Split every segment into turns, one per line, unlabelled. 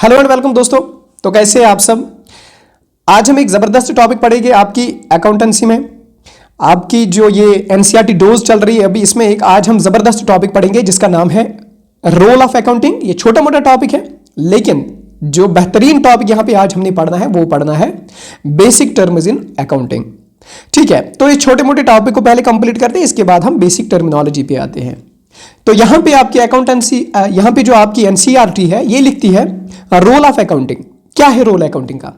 Hello and welcome दोस्तों। तो कैसे हैं आप सब। आज हम एक ज़बरदस्त टॉपिक पढ़ेंगे आपकी अकाउंटेंसी में। आपकी जो ये एनसीईआरटी डोज चल रही है अभी, इसमें एक आज हम ज़बरदस्त टॉपिक पढ़ेंगे जिसका नाम है रोल ऑफ अकाउंटिंग। ये छोटा मोटा टॉपिक है, लेकिन जो बेहतरीन टॉपिक यहां पे आज हमने पढ़ना है वो पढ़ना है बेसिक टर्म्स इन अकाउंटिंग। ठीक है, तो इस छोटे मोटे टॉपिक को पहले कंप्लीट करते हैं, इसके बाद हम बेसिक टर्मिनोलॉजी पे आते हैं। तो यहां पे आपकी अकाउंटेंसी, यहां पे जो आपकी एनसीईआरटी है ये लिखती है रोल ऑफ अकाउंटिंग। क्या है रोल अकाउंटिंग का?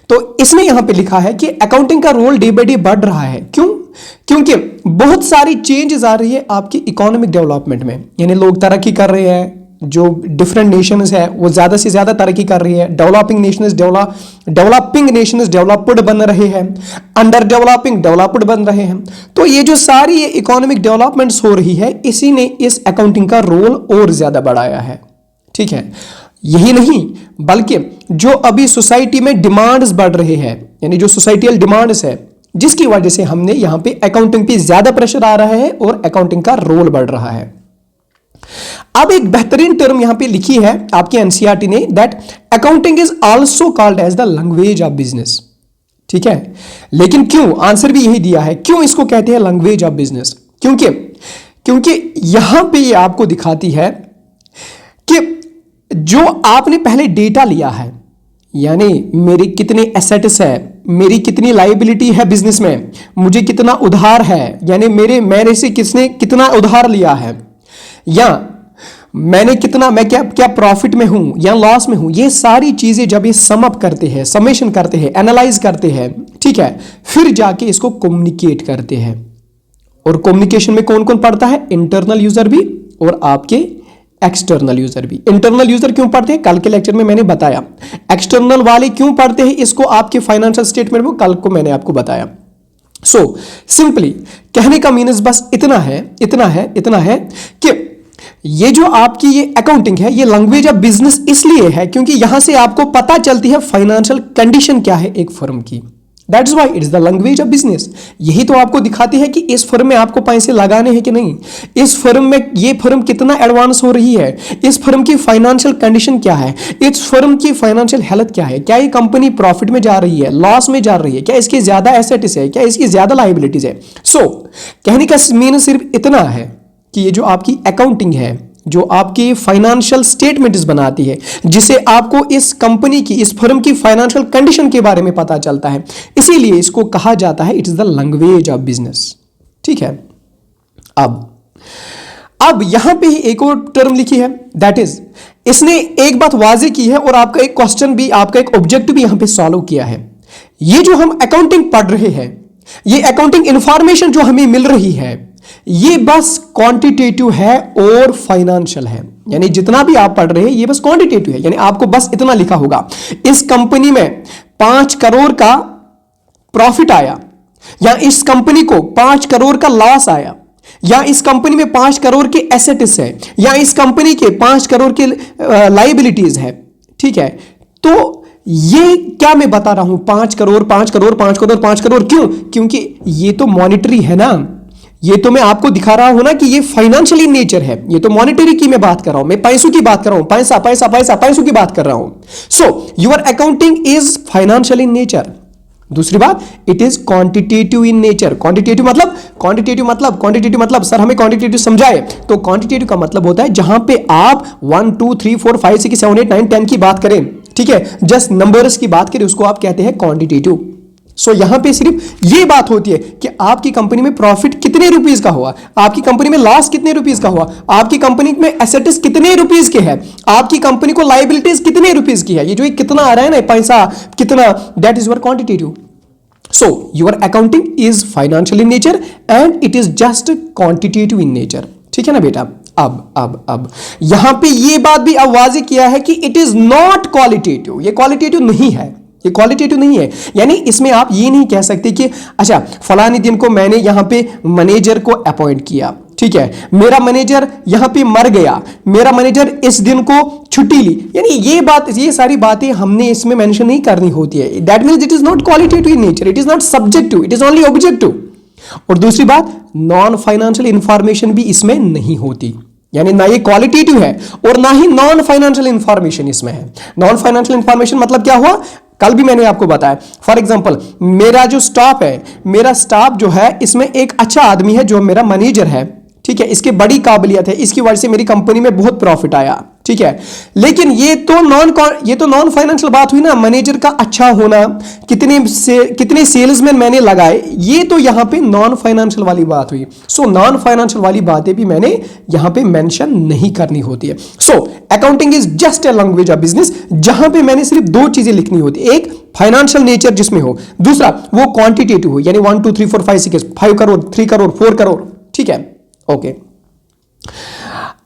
तो इसमें यहां पे लिखा है कि अकाउंटिंग का रोल डे बाय डे बढ़ रहा है। क्यों? क्योंकि बहुत सारी चेंजेस आ रही है आपकी इकोनॉमिक डेवलपमेंट में, यानी लोग तरक्की कर रहे हैं। जो डिफरेंट नेशंस है वो ज्यादा से ज्यादा तरक्की कर रही है। डेवलपिंग नेशंस डेवलप्ड बन रहे हैं, अंडर डेवलपिंग डेवलप्ड बन रहे हैं। तो ये जो सारी इकोनॉमिक डेवलपमेंट्स हो रही है, इसी ने इस अकाउंटिंग का रोल और ज्यादा बढ़ाया है। ठीक है, यही नहीं बल्कि जो अभी सोसाइटी में डिमांड्स बढ़ रहे हैं, यानी जो सोसाइटियल डिमांड्स है, जिसकी वजह से हमने यहां पे अकाउंटिंग पे ज्यादा प्रेशर आ रहा है और अकाउंटिंग का रोल बढ़ रहा है। अब एक बेहतरीन टर्म यहां पे लिखी है आपकी एनसीईआरटी ने, that accounting is also called as the language of business. ठीक है, लेकिन क्यों? आंसर भी यही दिया है, क्यों इसको कहते हैं लैंग्वेज ऑफ बिजनेस। क्योंकि यहां पे ये आपको दिखाती है कि जो आपने पहले डेटा लिया है, यानी मेरी कितने एसेट्स है, मेरी कितनी लायबिलिटी है बिजनेस में, मुझे कितना उधार है, यानी मेरे से किसने कितना उधार लिया है, या मैं क्या प्रॉफिट में हूं या लॉस में हूं, ये सारी चीजें जब ये सम अप करते हैं, समेशन करते हैं, एनालाइज करते हैं, ठीक है, फिर जाके इसको कम्युनिकेट करते हैं। और कम्युनिकेशन में कौन कौन पढ़ता है? इंटरनल यूजर भी और आपके एक्सटर्नल यूजर भी। इंटरनल यूजर क्यों पढ़ते हैं? कल के लेक्चर में मैंने बताया। एक्सटर्नल वाले क्यों पढ़ते हैं इसको? आपके फाइनेंशियल स्टेटमेंट में कल को मैंने आपको बताया। सो सिंपली कहने का मीन्स बस इतना है कि ये जो आपकी ये अकाउंटिंग है, ये लैंग्वेज ऑफ बिजनेस इसलिए है क्योंकि यहां से आपको पता चलती है फाइनेंशियल कंडीशन क्या है एक फर्म की। That's why it is the language of business. यही तो आपको दिखाती है कि इस फर्म में आपको पैसे लगाने हैं कि नहीं, इस फर्म में ये फर्म कितना एडवांस हो रही है, इस फर्म की फाइनेंशियल कंडीशन क्या है, इस फर्म की फाइनेंशियल हेल्थ क्या है, क्या ये कंपनी प्रॉफिट में जा रही है, लॉस में जा रही है, क्या इसकी ज्यादा एसेट्स है, क्या इसकी ज्यादा लायबिलिटीज है। सो कहने का मीन सिर्फ इतना है कि ये जो आपकी अकाउंटिंग है, जो आपकी फाइनेंशियल स्टेटमेंट्स बनाती है, जिसे आपको इस कंपनी की, इस फर्म की फाइनेंशियल कंडीशन के बारे में पता चलता है, इसीलिए इसको कहा जाता है it is the language of business. ठीक है, अब यहां पे ही एक और टर्म लिखी है, दैट इज, इसने एक बात वाजे की है और आपका एक क्वेश्चन भी, आपका एक ऑब्जेक्टिव भी यहां पे सॉल्व किया है। ये जो हम अकाउंटिंग पढ़ रहे हैं, ये अकाउंटिंग इंफॉर्मेशन जो हमें मिल रही है, ये बस क्वांटिटेटिव है और फाइनेंशियल है। यानी जितना भी आप पढ़ रहे हैं ये बस क्वांटिटेटिव है, यानी आपको बस इतना लिखा होगा इस कंपनी में 5 करोड़ का प्रॉफिट आया, या इस कंपनी को 5 करोड़ का लॉस आया, या इस कंपनी में 5 करोड़ के एसेट्स है, या इस कंपनी के 5 करोड़ के लायबिलिटीज है। ठीक है, तो ये क्या मैं बता रहा हूं, 5 करोड़ 5 करोड़ 5 करोड़ 5 करोड़, क्यों? क्योंकि ये तो मॉनिटरी है ना, ये तो मैं आपको दिखा रहा हूं ना कि ये फाइनेंशियल इन नेचर है, ये तो मॉनिटरी की मैं बात कर रहा हूं, मैं पैसों की बात कर रहा हूं, पैसों की बात कर रहा हूं। So your accounting is financial in nature. दूसरी बात, it is quantitative in nature. Quantitative मतलब सर हमें क्वांटिटेटिव समझाए, तो क्वांटिटेटिव का मतलब होता है जहां पे आप 1 2 3 4 5 6 7 8 9 10 की बात करें, ठीक है, जस्ट नंबर्स की बात करें, उसको आप कहते हैं क्वांटिटेटिव। सो यहां पे सिर्फ ये बात होती है कि आपकी कंपनी में प्रॉफिट कितने रुपीस का हुआ, आपकी कंपनी में लॉस कितने रुपीस का हुआ, आपकी कंपनी में एसेट्स कितने रुपीस के हैं, आपकी कंपनी को लायबिलिटीज कितने रुपीस की है। ये जो एक कितना आ रहा है ना, पैसा कितना, that is your quantitative. So your accounting is financial in nature and it is just quantitative in nature. ठीक है ना बेटा। अब यहां पे ये बात भी अब वाज़ेह किया है कि इट इज नॉट क्वालिटेटिव। ये क्वालिटेटिव नहीं है, ये क्वालिटेटिव नहीं है। यानी इसमें आप ये नहीं कह सकते कि अच्छा फलानी दिन को मैंने यहां पे मैनेजर को अपॉइंट किया, ठीक है, मेरा मैनेजर यहां पे मर गया, मेरा मैनेजर इस दिन को छुट्टी ली, यानी ये सारी बातें हमने इसमें मेंशन नहीं करनी होती है। That means it is not qualitative in nature, it is not subjective, it is only objective. और दूसरी बात, नॉन फाइनेंशियल इंफॉर्मेशन भी इसमें नहीं होती, यानी ना ये क्वालिटेटिव है और ना ही नॉन फाइनेंशियल इंफॉर्मेशन इसमें है। नॉन फाइनेंशियल इंफॉर्मेशन मतलब क्या हुआ, कल भी मैंने आपको बताया। फॉर एग्जांपल मेरा जो स्टाफ है, मेरा स्टाफ जो है इसमें एक अच्छा आदमी है जो मेरा मैनेजर है, ठीक है, इसकी बड़ी काबिलियत है, इसकी वजह से मेरी कंपनी में बहुत प्रॉफिट आया, ठीक है। लेकिन ये तो नॉन फाइनेंशियल बात हुई ना, मैनेजर का अच्छा होना, कितने सेल्समैन मैंने लगाए, ये तो यहां पे नॉन फाइनेंशियल वाली बात हुई। सो नॉन फाइनेंशियल वाली बातें भी मैंने यहां पे मेंशन नहीं करनी होती है। So accounting is just a language of business, जहां पे मैंने सिर्फ दो चीजें लिखनी होती है, एक फाइनेंशियल नेचर जिसमें हो, दूसरा वो क्वांटिटेटिव हो, यानी 1 2 3 4 5 6 5 करोड़ 3 करोड़ 4 करोड़, ठीक है, ओके।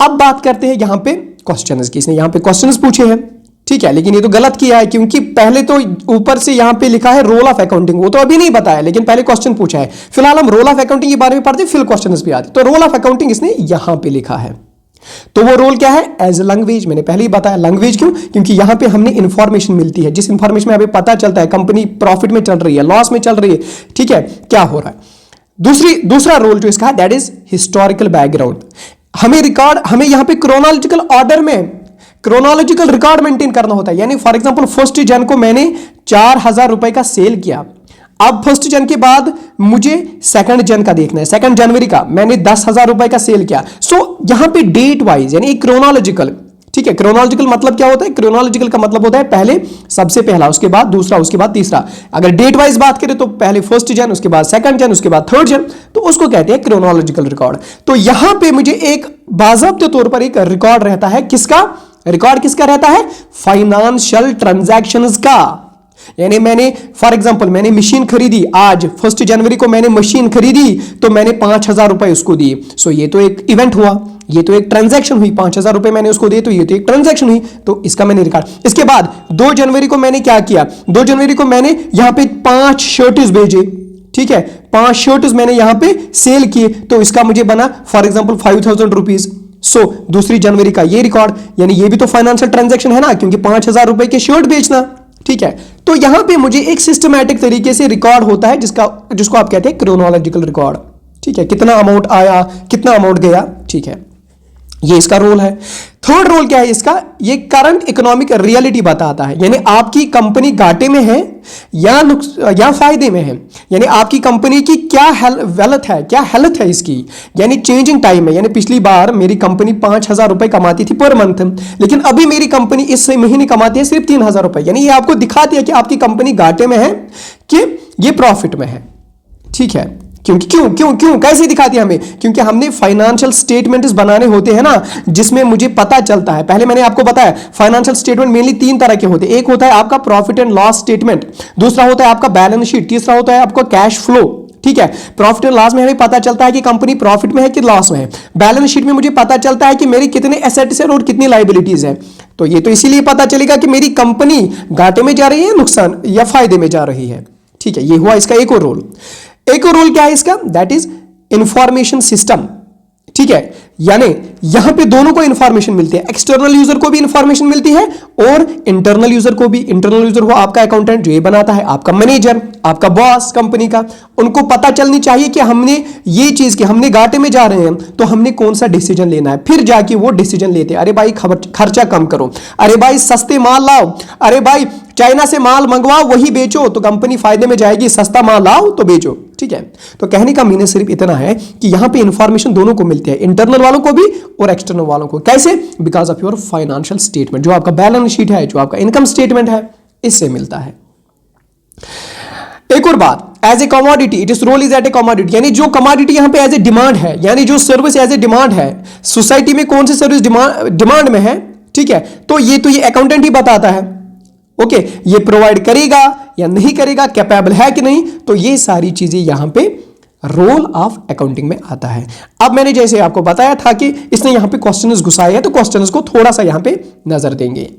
अब बात करते हैं यहां पे क्वेश्चंस की। इसने यहां पे क्वेश्चंस पूछे हैं, ठीक है, लेकिन ये तो गलत किया है क्योंकि पहले तो ऊपर से यहां पे लिखा है रोल ऑफ अकाउंटिंग, वो तो अभी नहीं बताया, लेकिन पहले क्वेश्चन पूछा है। फिलहाल हम रोल ऑफ अकाउंटिंग के बारे में पढ़ते, फिर क्वेश्चंस भी आते। तो रोल ऑफ अकाउंटिंग इसने यहां पे लिखा है, तो वो रोल क्या है, एज ए लैंग्वेज। मैंने पहले ही बताया लैंग्वेज क्यों, क्योंकि यहां पे हमें इंफॉर्मेशन मिलती है, जिस इंफॉर्मेशन में हमें पता चलता है कंपनी प्रॉफिट में चल रही है, लॉस में चल रही है, ठीक है, क्या हो रहा है। दूसरा रोल जो इसका है दैट इज हिस्टोरिकल बैकग्राउंड। हमें यहां पे क्रोनोलॉजिकल ऑर्डर में क्रोनोलॉजिकल रिकॉर्ड मेंटेन करना होता है। यानी फॉर एग्जांपल 1 जन को मैंने 4,000 रुपए का सेल किया, अब 1 जन के बाद मुझे 2 जन का देखना है, 2 जनवरी का मैंने 10,000 रुपए का सेल किया। सो यहां पे डेट वाइज यानी क्रोनोलॉजिकल, ठीक है। क्रोनोलॉजिकल मतलब क्या होता है, क्रोनोलॉजिकल का मतलब होता है पहले सबसे पहला, उसके बाद दूसरा, उसके बाद तीसरा। अगर डेट वाइज बात करें तो पहले 1 जन, उसके बाद 2 जन, उसके बाद 3 जन, तो उसको कहते हैं क्रोनोलॉजिकल रिकॉर्ड। तो यहां पे मुझे एक बाज़ाब्ते तौर पर एक रिकॉर्ड रहता है, किसका रिकॉर्ड, किसका रहता है, फाइनेंशियल ट्रांजैक्शंस का। यानी मैंने फॉर एग्जांपल मैंने मशीन खरीदी, आज 1 जनवरी को मैंने मशीन खरीदी तो मैंने 5,000 रुपए उसको दिए। सो ये तो एक इवेंट हुआ, ये तो एक ट्रांजैक्शन हुई, 5,000 रुपए मैंने उसको दिए तो ये तो एक ट्रांजैक्शन हुई, तो इसका मैंने रिकॉर्ड। इसके बाद 2 जनवरी को मैंने क्या किया, 2 जनवरी को मैंने यहां पे 5 शर्ट्स भेजे, ठीक है, 5 शर्ट्स मैंने यहां पे सेल किए, तो इसका मुझे बना फॉर एग्जांपल 5,000 रुपीज। सो 2 जनवरी का ये रिकॉर्ड, यानी ये भी तो फाइनेंशियल ट्रांजैक्शन है ना, क्योंकि 5,000 रुपए के शर्ट बेचना, ठीक है। तो यहां पे मुझे एक सिस्टमैटिक तरीके से रिकॉर्ड होता है जिसको आप कहते हैं क्रोनोलॉजिकल रिकॉर्ड, ठीक है। कितना अमाउंट आया, कितना अमाउंट गया, ठीक है, ये इसका रोल है। थर्ड रोल क्या है इसका, ये करंट इकोनॉमिक रियलिटी बताता है, यानी आपकी कंपनी घाटे में है या फायदे में है, यानी आपकी कंपनी की क्या वेल्थ है, क्या हेल्थ है इसकी, यानी चेंजिंग टाइम है। यानी पिछली बार मेरी कंपनी 5,000 रुपए कमाती थी पर मंथ, लेकिन अभी मेरी कंपनी इस महीने कमाती है सिर्फ 3,000 रुपए, यानी ये आपको दिखाती है कि आपकी कंपनी घाटे में है कि ये प्रॉफिट में है, ठीक है। क्योंकि क्यों कैसे दिखाती है हमें, क्योंकि हमने फाइनेंशियल स्टेटमेंट्स बनाने होते हैं ना, जिसमें मुझे पता चलता है। पहले मैंने आपको बताया फाइनेंशियल स्टेटमेंट मेनली 3 तरह के होते हैं, एक होता है आपका प्रॉफिट एंड लॉस स्टेटमेंट, दूसरा होता है आपका बैलेंस शीट, तीसरा होता है आपका कैश फ्लो, ठीक है। प्रॉफिट एंड लॉस में हमें पता चलता है कि कंपनी प्रॉफिट में है कि लॉस में है, बैलेंस शीट में मुझे पता चलता है कि मेरी कितने एसेट्स है और कितनी लायबिलिटीज है। तो ये तो इसीलिए पता चलेगा कि मेरी कंपनी घाटे में जा रही है, नुकसान या फायदे में जा रही है, ठीक है। ये हुआ इसका एक और रोल। एक और रोल क्या है इसका, दैट इज इंफॉर्मेशन सिस्टम, ठीक है। यानी यहां पे दोनों को इंफॉर्मेशन मिलती है, एक्सटर्नल यूजर को भी इंफॉर्मेशन मिलती है और इंटरनल यूजर को भी। इंटरनल यूजर वो आपका अकाउंटेंट जो ये बनाता है, आपका मैनेजर, आपका बॉस कंपनी का, उनको पता चलनी चाहिए कि हमने ये चीज की, हमने घाटे में जा रहे हैं तो हमने कौन सा डिसीजन लेना है। फिर जाके वो डिसीजन लेते हैं, अरे भाई खर्चा कम करो, अरे भाई सस्ते माल लाओ, अरे भाई चाइना से माल मंगवाओ वही बेचो तो कंपनी फायदे में जाएगी, सस्ता माल लाओ तो बेचो, ठीक है। तो कहने का मीनिंग सिर्फ इतना है कि यहां पे इंफॉर्मेशन दोनों को मिलती है, इंटरनल वालों को भी और एक्सटर्नल वालों को। कैसे, because of your financial statement, जो आपका बैलेंस शीट है, जो आपका इनकम स्टेटमेंट है, इससे मिलता है। एक और बात, as a commodity it is role is at a commodity, यानी जो कमोडिटी यहां पे एज ए डिमांड है, यानी जो सर्विस एज ए डिमांड है, सोसाइटी में कौन सी सर्विस डिमांड में है, ठीक है। तो ये अकाउंटेंट ही बताता है, ओके, ये प्रोवाइड करेगा या नहीं करेगा, कैपेबल है कि नहीं। तो ये सारी चीजें यहां पे रोल ऑफ अकाउंटिंग में आता है। अब मैंने जैसे आपको बताया था कि इसने यहां पे क्वेश्चंस घुसाए हैं, तो क्वेश्चंस को थोड़ा सा यहां पे नजर देंगे।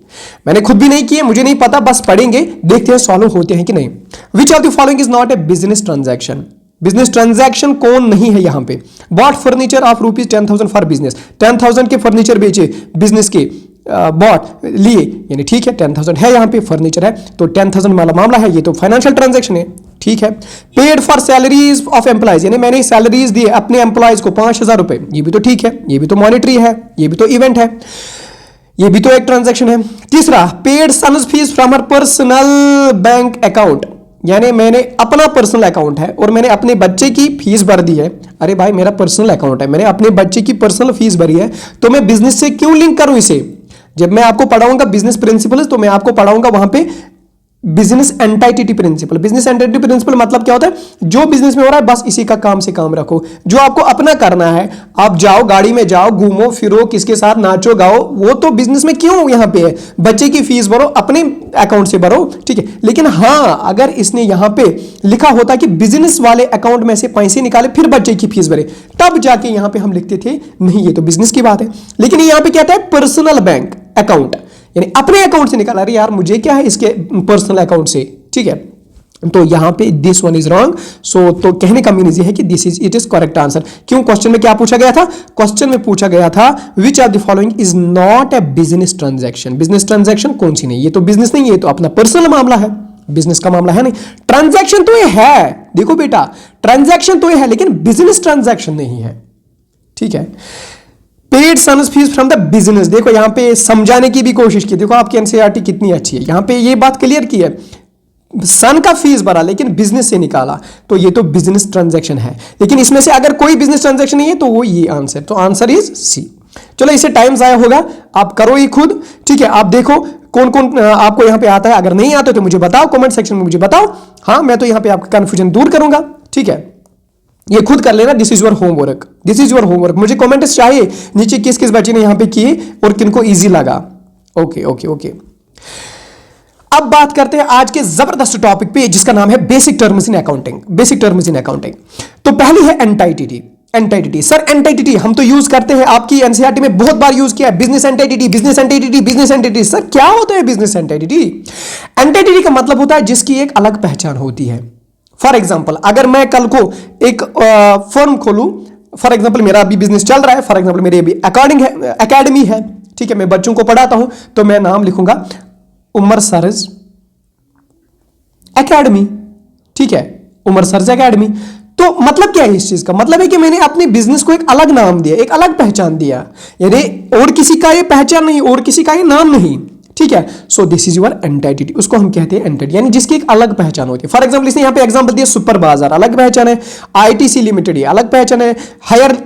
मैंने खुद भी नहीं किए, मुझे नहीं पता, बस पढ़ेंगे, देखते हैं सॉल्व होते हैं कि नहीं। Which of the following is not a business transaction, business transaction कौन नहीं है यहां पे। Bought furniture of ₹10,000 for business, 10,000 के फर्नीचर बेचे बिजनेस के, बॉट लिए, यानी ठीक है 10,000 है यहां पे फर्नीचर है, तो 10,000 वाला मामला है, ये तो फाइनेंशियल ट्रांजैक्शन है, ठीक है। Paid for salaries of employees, यानी मैंने सैलरीज दी अपने एम्प्लॉयज को 5,000 रुपए, ये भी तो ठीक है, ये भी तो मॉनिटरी है, ये भी तो इवेंट है, ये भी तो एक ट्रांजैक्शन है। तीसरा, paid son's fees from her personal bank account, यानी मैंने अपना पर्सनल अकाउंट है और मैंने अपने बच्चे की फीस भर दी है। अरे भाई मेरा पर्सनल अकाउंट है, मैंने अपने बच्चे की पर्सनल फीस भरी है, तो मैं बिजनेस से क्यों लिंक करूं इसे? जब मैं आपको पढ़ाऊंगा बिजनेस प्रिंसिपल्स, तो मैं आपको पढ़ाऊंगा वहां पे business entity principle. Business entity principle मतलब क्या होता है? जो बिजनेस में हो रहा है बस इसी का काम से काम रखो, जो आपको अपना करना है आप जाओ, गाड़ी में जाओ, घूमो फिरो, किसके साथ नाचो गाओ, वो तो बिजनेस में क्यों यहां पे है? बच्चे की फीस भरो अपने अकाउंट से भरो, ठीक है। लेकिन हां, अगर इसने यहां पे लिखा होता कि बिजनेस वाले अकाउंट में से पैसे निकाले फिर बच्चे की फीस भरे, तब जाके यहां पे हम लिखते थे नहीं ये तो बिजनेस की बात है। लेकिन यहां पे क्या है? पर्सनल बैंक अकाउंट, यानी अपने अकाउंट से निकाला। अरे यार मुझे क्या है इसके पर्सनल अकाउंट से, ठीक है। तो यहां पे दिस वन इज रॉन्ग। सो तो कहने का मीनिंग ये है कि this is it is correct answer. क्यों? क्वेश्चन में क्या पूछा गया था? क्वेश्चन में पूछा गया था विच of the following is not a business transaction. Business transaction कौन सी नहीं? ये तो बिजनेस नहीं, ये तो अपना पर्सनल मामला है, बिजनेस का मामला है नहीं। ट्रांजैक्शन तो ये है, देखो बेटा ट्रांजैक्शन तो ये है, लेकिन बिजनेस ट्रांजैक्शन नहीं है, ठीक है। Paid son's fees from the business, देखो यहां पे समझाने की भी कोशिश की, देखो आपकी एनसीईआरटी कितनी अच्छी है, यहां पे ये बात क्लियर की है, सन का फीस भरा लेकिन बिजनेस से निकाला, तो ये तो बिजनेस ट्रांजैक्शन है। लेकिन इसमें से अगर कोई बिजनेस ट्रांजैक्शन नहीं है तो वो ये आंसर, तो आंसर इज सी। चलो इसे टाइम जाया होगा, आप करो ये खुद, ठीक है। आप देखो कौन कौन आपको यहां पे आता है, अगर नहीं आता तो मुझे बताओ, कमेंट सेक्शन में मुझे बताओ, हाँ मैं तो यहां पे आपका कंफ्यूजन दूर करूंगा, ठीक है। ये खुद कर लेना, this is your homework, this is your homework. मुझे कमेंट्स चाहिए नीचे किस किस बच्चे ने यहां पे किए और किनको इजी लगा। Okay okay okay. अब बात करते हैं आज के जबरदस्त टॉपिक पे जिसका नाम है basic terms in accounting. Basic terms in accounting, तो पहली है एंटाइटी। एंटाइटी सर, एंटाइटी हम तो यूज करते हैं, आपकी एनसीईआरटी में बहुत बार यूज किया है, business entity, business entity, business entity. Sir क्या होता है बिजनेस एंटाइटी? एंटाइटी का मतलब होता है जिसकी एक अलग पहचान होती है। फॉर एग्जाम्पल अगर मैं कल को एक फर्म खोलूं, फॉर एग्जाम्पल मेरा अभी बिजनेस चल रहा है, फॉर एग्जाम्पल मेरी अभी एकेडमी है, ठीक है, मैं बच्चों को पढ़ाता हूं, तो मैं नाम लिखूंगा उमर सरज एकेडमी, ठीक है, उमर सरज एकेडमी। तो मतलब क्या है इस चीज का? मतलब है कि मैंने अपने बिजनेस को एक अलग नाम दिया, एक अलग पहचान दिया, यानी और किसी का ये पहचान नहीं, और किसी का ये नाम नहीं, ठीक है। So this is your entity, उसको हम कहते हैं एंटाइटी, यानी जिसकी एक अलग पहचान होती है। फॉर एग्जांपल इसने यहां पे एग्जांपल दिया सुपर बाजार, अलग पहचान है, आईटीसी लिमिटेड ये अलग पहचान है, हायर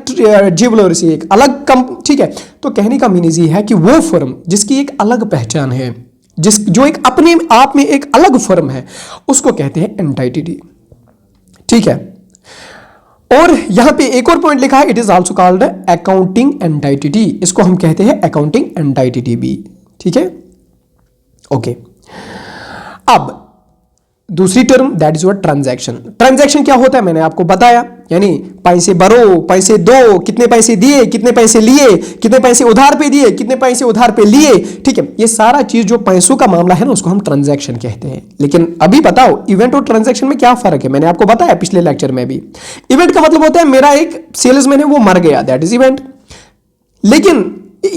ज्वेलर्स एक अलग ठीक है। तो कहने का मीनिंग ये है कि वो फर्म जिसकी एक अलग पहचान है, जो एक अपने आप में एक अलग फर्म है, उसको कहते हैं एंटाइटी, ठीक है। और यहां पे एक और पॉइंट लिखा है, it is also called accounting entity, इसको हम कहते हैं अकाउंटिंग एंटाइटी भी, ठीक है, ओके। अब दूसरी term that is your transaction. Transaction क्या होता है मैंने आपको बताया, यानी पैसे भरो, पैसे दो, कितने पैसे दिए, कितने पैसे लिए, कितने पैसे उधार पे दिए, कितने पैसे उधार पे लिए, ठीक है। ये सारा चीज जो पैसों का मामला है ना, उसको हम ट्रांजैक्शन कहते हैं। लेकिन अभी बताओ इवेंट और ट्रांजैक्शन में क्या फर्क है? मैंने आपको बताया पिछले लेक्चर में भी। इवेंट का मतलब होता है मेरा एक सेल्समैन है वो मर गया, दैट इज इवेंट। लेकिन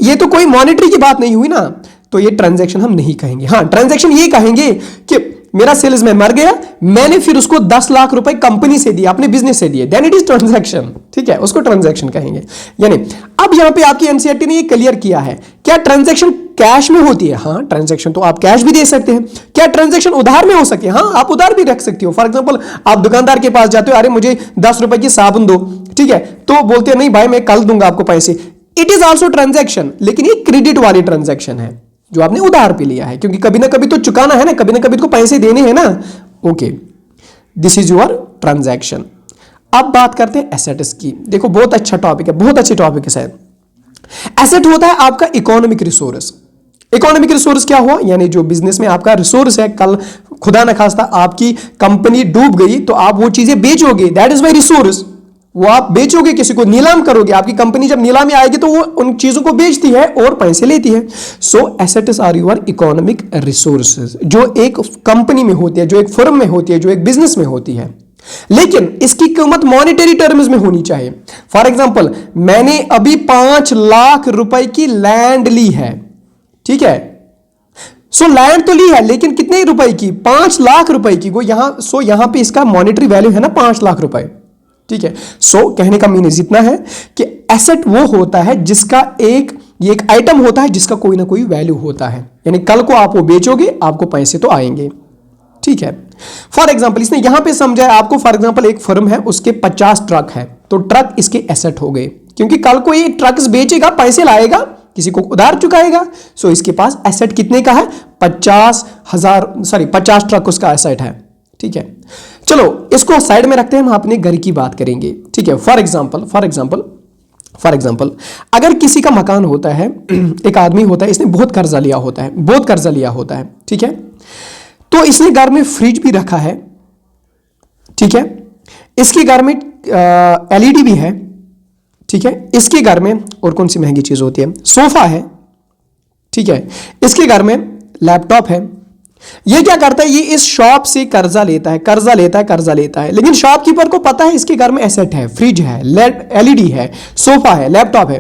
ये तो कोई मॉनिटरी की बात नहीं हुई ना, तो ये ट्रांजैक्शन हम नहीं कहेंगे। हाँ, ट्रांजैक्शन ये कहेंगे कि मेरा सेल्समैन मर गया, मैंने फिर उसको 10 लाख रुपए कंपनी से दिया, अपने बिजनेस से दिए, देन इट इज ट्रांजैक्शन, ठीक है, उसको ट्रांजैक्शन कहेंगे। यानी अब यहां पे आपकी एनसीईआरटी ने ये क्लियर किया है, क्या ट्रांजैक्शन कैश में होती है? हाँ, ट्रांजैक्शन तो आप कैश भी दे सकते हैं। क्या ट्रांजैक्शन उधार में हो सकती है? हाँ, आप उधार भी रख सकते हो। फॉर एग्जाम्पल आप दुकानदार के पास जाते हो, अरे मुझे 10 रुपए की साबुन दो, ठीक है, तो बोलते हैं नहीं भाई मैं कल दूंगा आपको पैसे। इट इज ऑल्सो ट्रांजैक्शन, लेकिन ये क्रेडिट वाली ट्रांजैक्शन है जो आपने उधार पे लिया है, क्योंकि कभी ना कभी तो चुकाना है ना, कभी ना कभी तो पैसे देने हैं ना। Okay, this is your transaction. अब बात करते हैं एसेट्स की। देखो बहुत अच्छा टॉपिक है, बहुत अच्छी टॉपिक है सर। एसेट होता है आपका इकोनॉमिक रिसोर्स। इकोनॉमिक रिसोर्स क्या हुआ? यानी जो बिजनेस में आपका रिसोर्स है, कल खुदा न खास्ता आपकी कंपनी डूब गई तो आप वो चीजें बेचोगे, दैट इज माई रिसोर्स। वो आप बेचोगे, किसी को नीलाम करोगे, आपकी कंपनी जब नीलामी आएगी तो वो उन चीजों को बेचती है और पैसे लेती है। So assets are your economic resources, जो एक कंपनी में होती है, जो एक फर्म में होती है, जो एक बिजनेस में होती है। लेकिन इसकी कीमत मॉनेटरी टर्म्स में होनी चाहिए। फॉर एग्जाम्पल मैंने अभी 5 लाख रुपए की लैंड ली है, ठीक है। सो लैंड तो ली है लेकिन कितने रुपए की, 5 लाख रुपए की। वो यहां पे इसका मॉनेटरी वैल्यू है ना 5 लाख रुपए, ठीक है। सो कहने का मीनिंग इतना है कि एसेट वो होता है जिसका ये एक आइटम होता है जिसका कोई ना कोई वैल्यू होता है, यानी कल को आप वो बेचोगे आपको पैसे तो आएंगे, ठीक है। फॉर एग्जाम्पल इसने यहां पे समझा है आपको, फॉर एग्जाम्पल एक फर्म है उसके 50 ट्रक है, तो ट्रक इसके एसेट हो गए, क्योंकि कल को ये ट्रक बेचेगा, पैसे लाएगा, किसी को उधार चुकाएगा। सो इसके पास एसेट कितने का है, 50 ट्रक उसका एसेट है, ठीक है। चलो इसको साइड में रखते हैं, हम अपने घर की बात करेंगे, ठीक है। फॉर एग्जाम्पल अगर किसी का मकान होता है, एक आदमी होता है, इसने बहुत कर्जा लिया होता है, ठीक है। तो इसने घर में फ्रिज भी रखा है, ठीक है। इसके घर में एलईडी भी है, ठीक है। इसके घर में और कौन सी महंगी चीज होती है, सोफा है, ठीक है। इसके घर में लैपटॉप है। ये क्या करता है, ये इस शॉप से कर्जा लेता है, लेकिन शॉपकीपर को पता है इसके घर में एसेट है, फ्रिज है, एलईडी है, सोफा है, लैपटॉप है।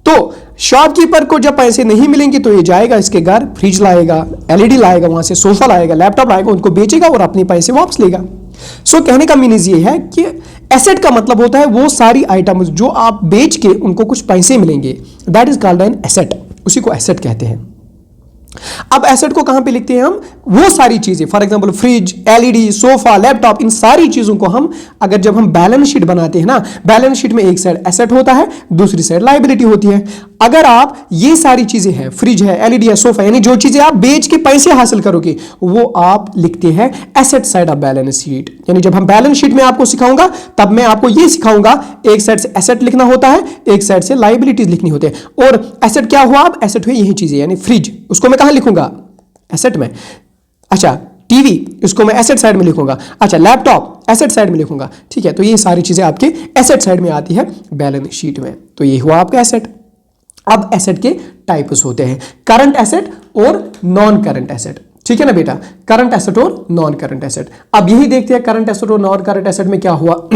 तो शॉपकीपर को जब पैसे नहीं मिलेंगे तो ये जाएगा इसके घर, फ्रिज लाएगा, एलईडी लाएगा, वहां से सोफा लाएगा, लैपटॉप लाएगा, उनको बेचेगा और अपने पैसे वापस लेगा। सो कहने का मीनिंग ये है कि एसेट का मतलब होता है वो सारी आइटम्स जो आप बेच के उनको कुछ पैसे मिलेंगे, that is called an asset, उसी को एसेट कहते हैं। अब एसेट को कहां पे लिखते हैं हम, वो सारी चीजें, for example fridge, LED, sofa, laptop, इन सारी चीजों को हम अगर जब हम बैलेंस शीट बनाते हैं ना, बैलेंस शीट में एक साइड एसेट होता है, दूसरी साइड लायबिलिटी होती है। अगर आप ये सारी चीजें हैं, फ्रिज है, एलईडी है, सोफा, यानी जो चीजें आप बेच के पैसे हासिल करोगे वो आप लिखते हैं asset side of balance sheet. यानी जब हम बैलेंस शीट में आपको सिखाऊंगा तब मैं आपको ये सिखाऊंगा, एक साइड से एसेट लिखना होता है, एक साइड से लायबिलिटीज लिखनी होती है। और एसेट क्या हुआ, अब एसेट हुई यही चीजें, यानी फ्रिज, उसको मैं कहां लिखूंगा, एसेट में। अच्छा टीवी, इसको मैं एसेट साइड में लिखूंगा। अच्छा लैपटॉप एसेट साइड में लिखूंगा, ठीक है। तो ये सारी चीजें आपके एसेट साइड में आती है बैलेंस शीट में। तो ये हुआ आपका एसेट। अब एसेट के टाइप्स होते हैं, करंट एसेट और नॉन करंट एसेट, ठीक है ना बेटा, करंट एसेट और नॉन करंट एसेट। अब यही देखते हैं करंट एसेट और नॉन करंट एसेट में क्या हुआ।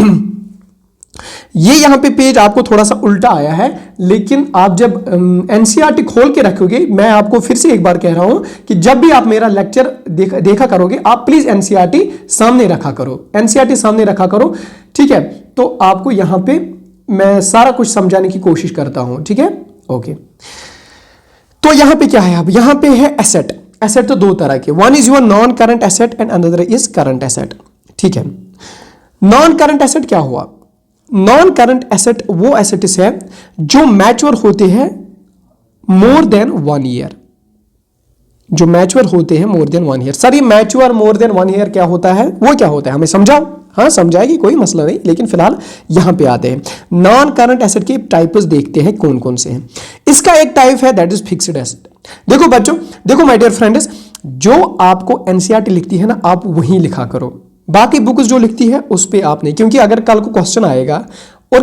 ये यहां पे पेज आपको थोड़ा सा उल्टा आया है, लेकिन आप जब एनसीईआरटी खोल के रखोगे, मैं आपको फिर से एक बार कह रहा हूं कि जब भी आप मेरा लेक्चर देखा करोगे, आप प्लीज एनसीईआरटी सामने रखा करो, ठीक है। तो आपको यहां पे मैं सारा कुछ समझाने की कोशिश करता हूं, ठीक है, ओके। तो यहां पे क्या है, अब यहां पे है एसेट। एसेट तो दो तरह के, one is your non current asset and another is current asset, ठीक है। नॉन करंट एसेट क्या हुआ, नॉन करंट एसेट वो एसेट्स है जो मैच्योर होते हैं मोर देन 1 ईयर, जो मैच्योर होते हैं मोर देन 1 ईयर। सर ये मैच्योर मोर देन 1 ईयर क्या होता है, वो क्या होता है हमें समझाओ। हाँ समझाएगी, कोई मसला नहीं, लेकिन फिलहाल यहां पे आते हैं। नॉन करंट एसेट के टाइप्स देखते हैं कौन कौन से हैं। इसका एक टाइप है दैट इज फिक्स्ड एसेट। देखो बच्चों, देखो माय डियर फ्रेंड्स, जो आपको एनसीईआरटी लिखती है ना, आप वही लिखा करो, बाकी बुक्स जो लिखती है उस पे आप नहीं, क्योंकि अगर कल को क्वेश्चन आएगा और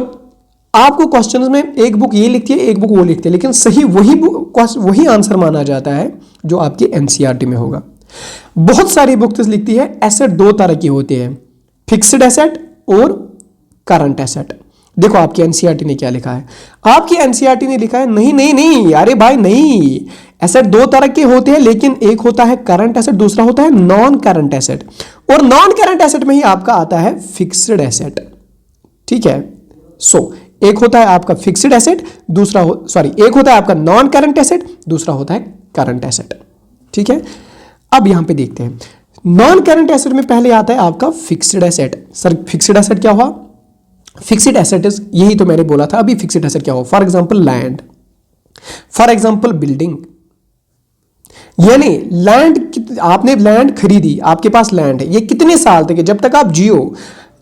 आपको क्वेश्चन में एक बुक ये लिखती है, एक बुक वो लिखती है, लेकिन सही वही आंसर माना जाता है जो आपकी एनसीईआरटी में होगा। बहुत सारी बुक्स लिखती है एसेट दो तरह की होते हैं, फिक्स्ड एसेट और करंट एसेट। देखो आपकी एनसीईआरटी ने क्या लिखा है, आपकी एनसीईआरटी ने लिखा है नहीं, अरे भाई नहीं, एसेट दो तरह के होते हैं, लेकिन एक होता है करंट एसेट, दूसरा होता है नॉन करंट एसेट। और नॉन करंट एसेट में ही आपका आता है फिक्स्ड एसेट, ठीक है। सो एक होता है आपका फिक्स्ड एसेट, एक होता है आपका नॉन करंट एसेट, दूसरा होता है करंट एसेट, ठीक है। अब यहां पे देखते हैं नॉन करंट एसेट में पहले आता है आपका fixed asset. Sir fixed asset क्या हुआ, फिक्स्ड एसेट इज, यही तो मैंने बोला था अभी, फिक्स्ड एसेट क्या हुआ, for example land, for example building. यानी लैंड, आपने लैंड खरीदी, आपके पास लैंड है, ये कितने साल तक है, जब तक आप जियो।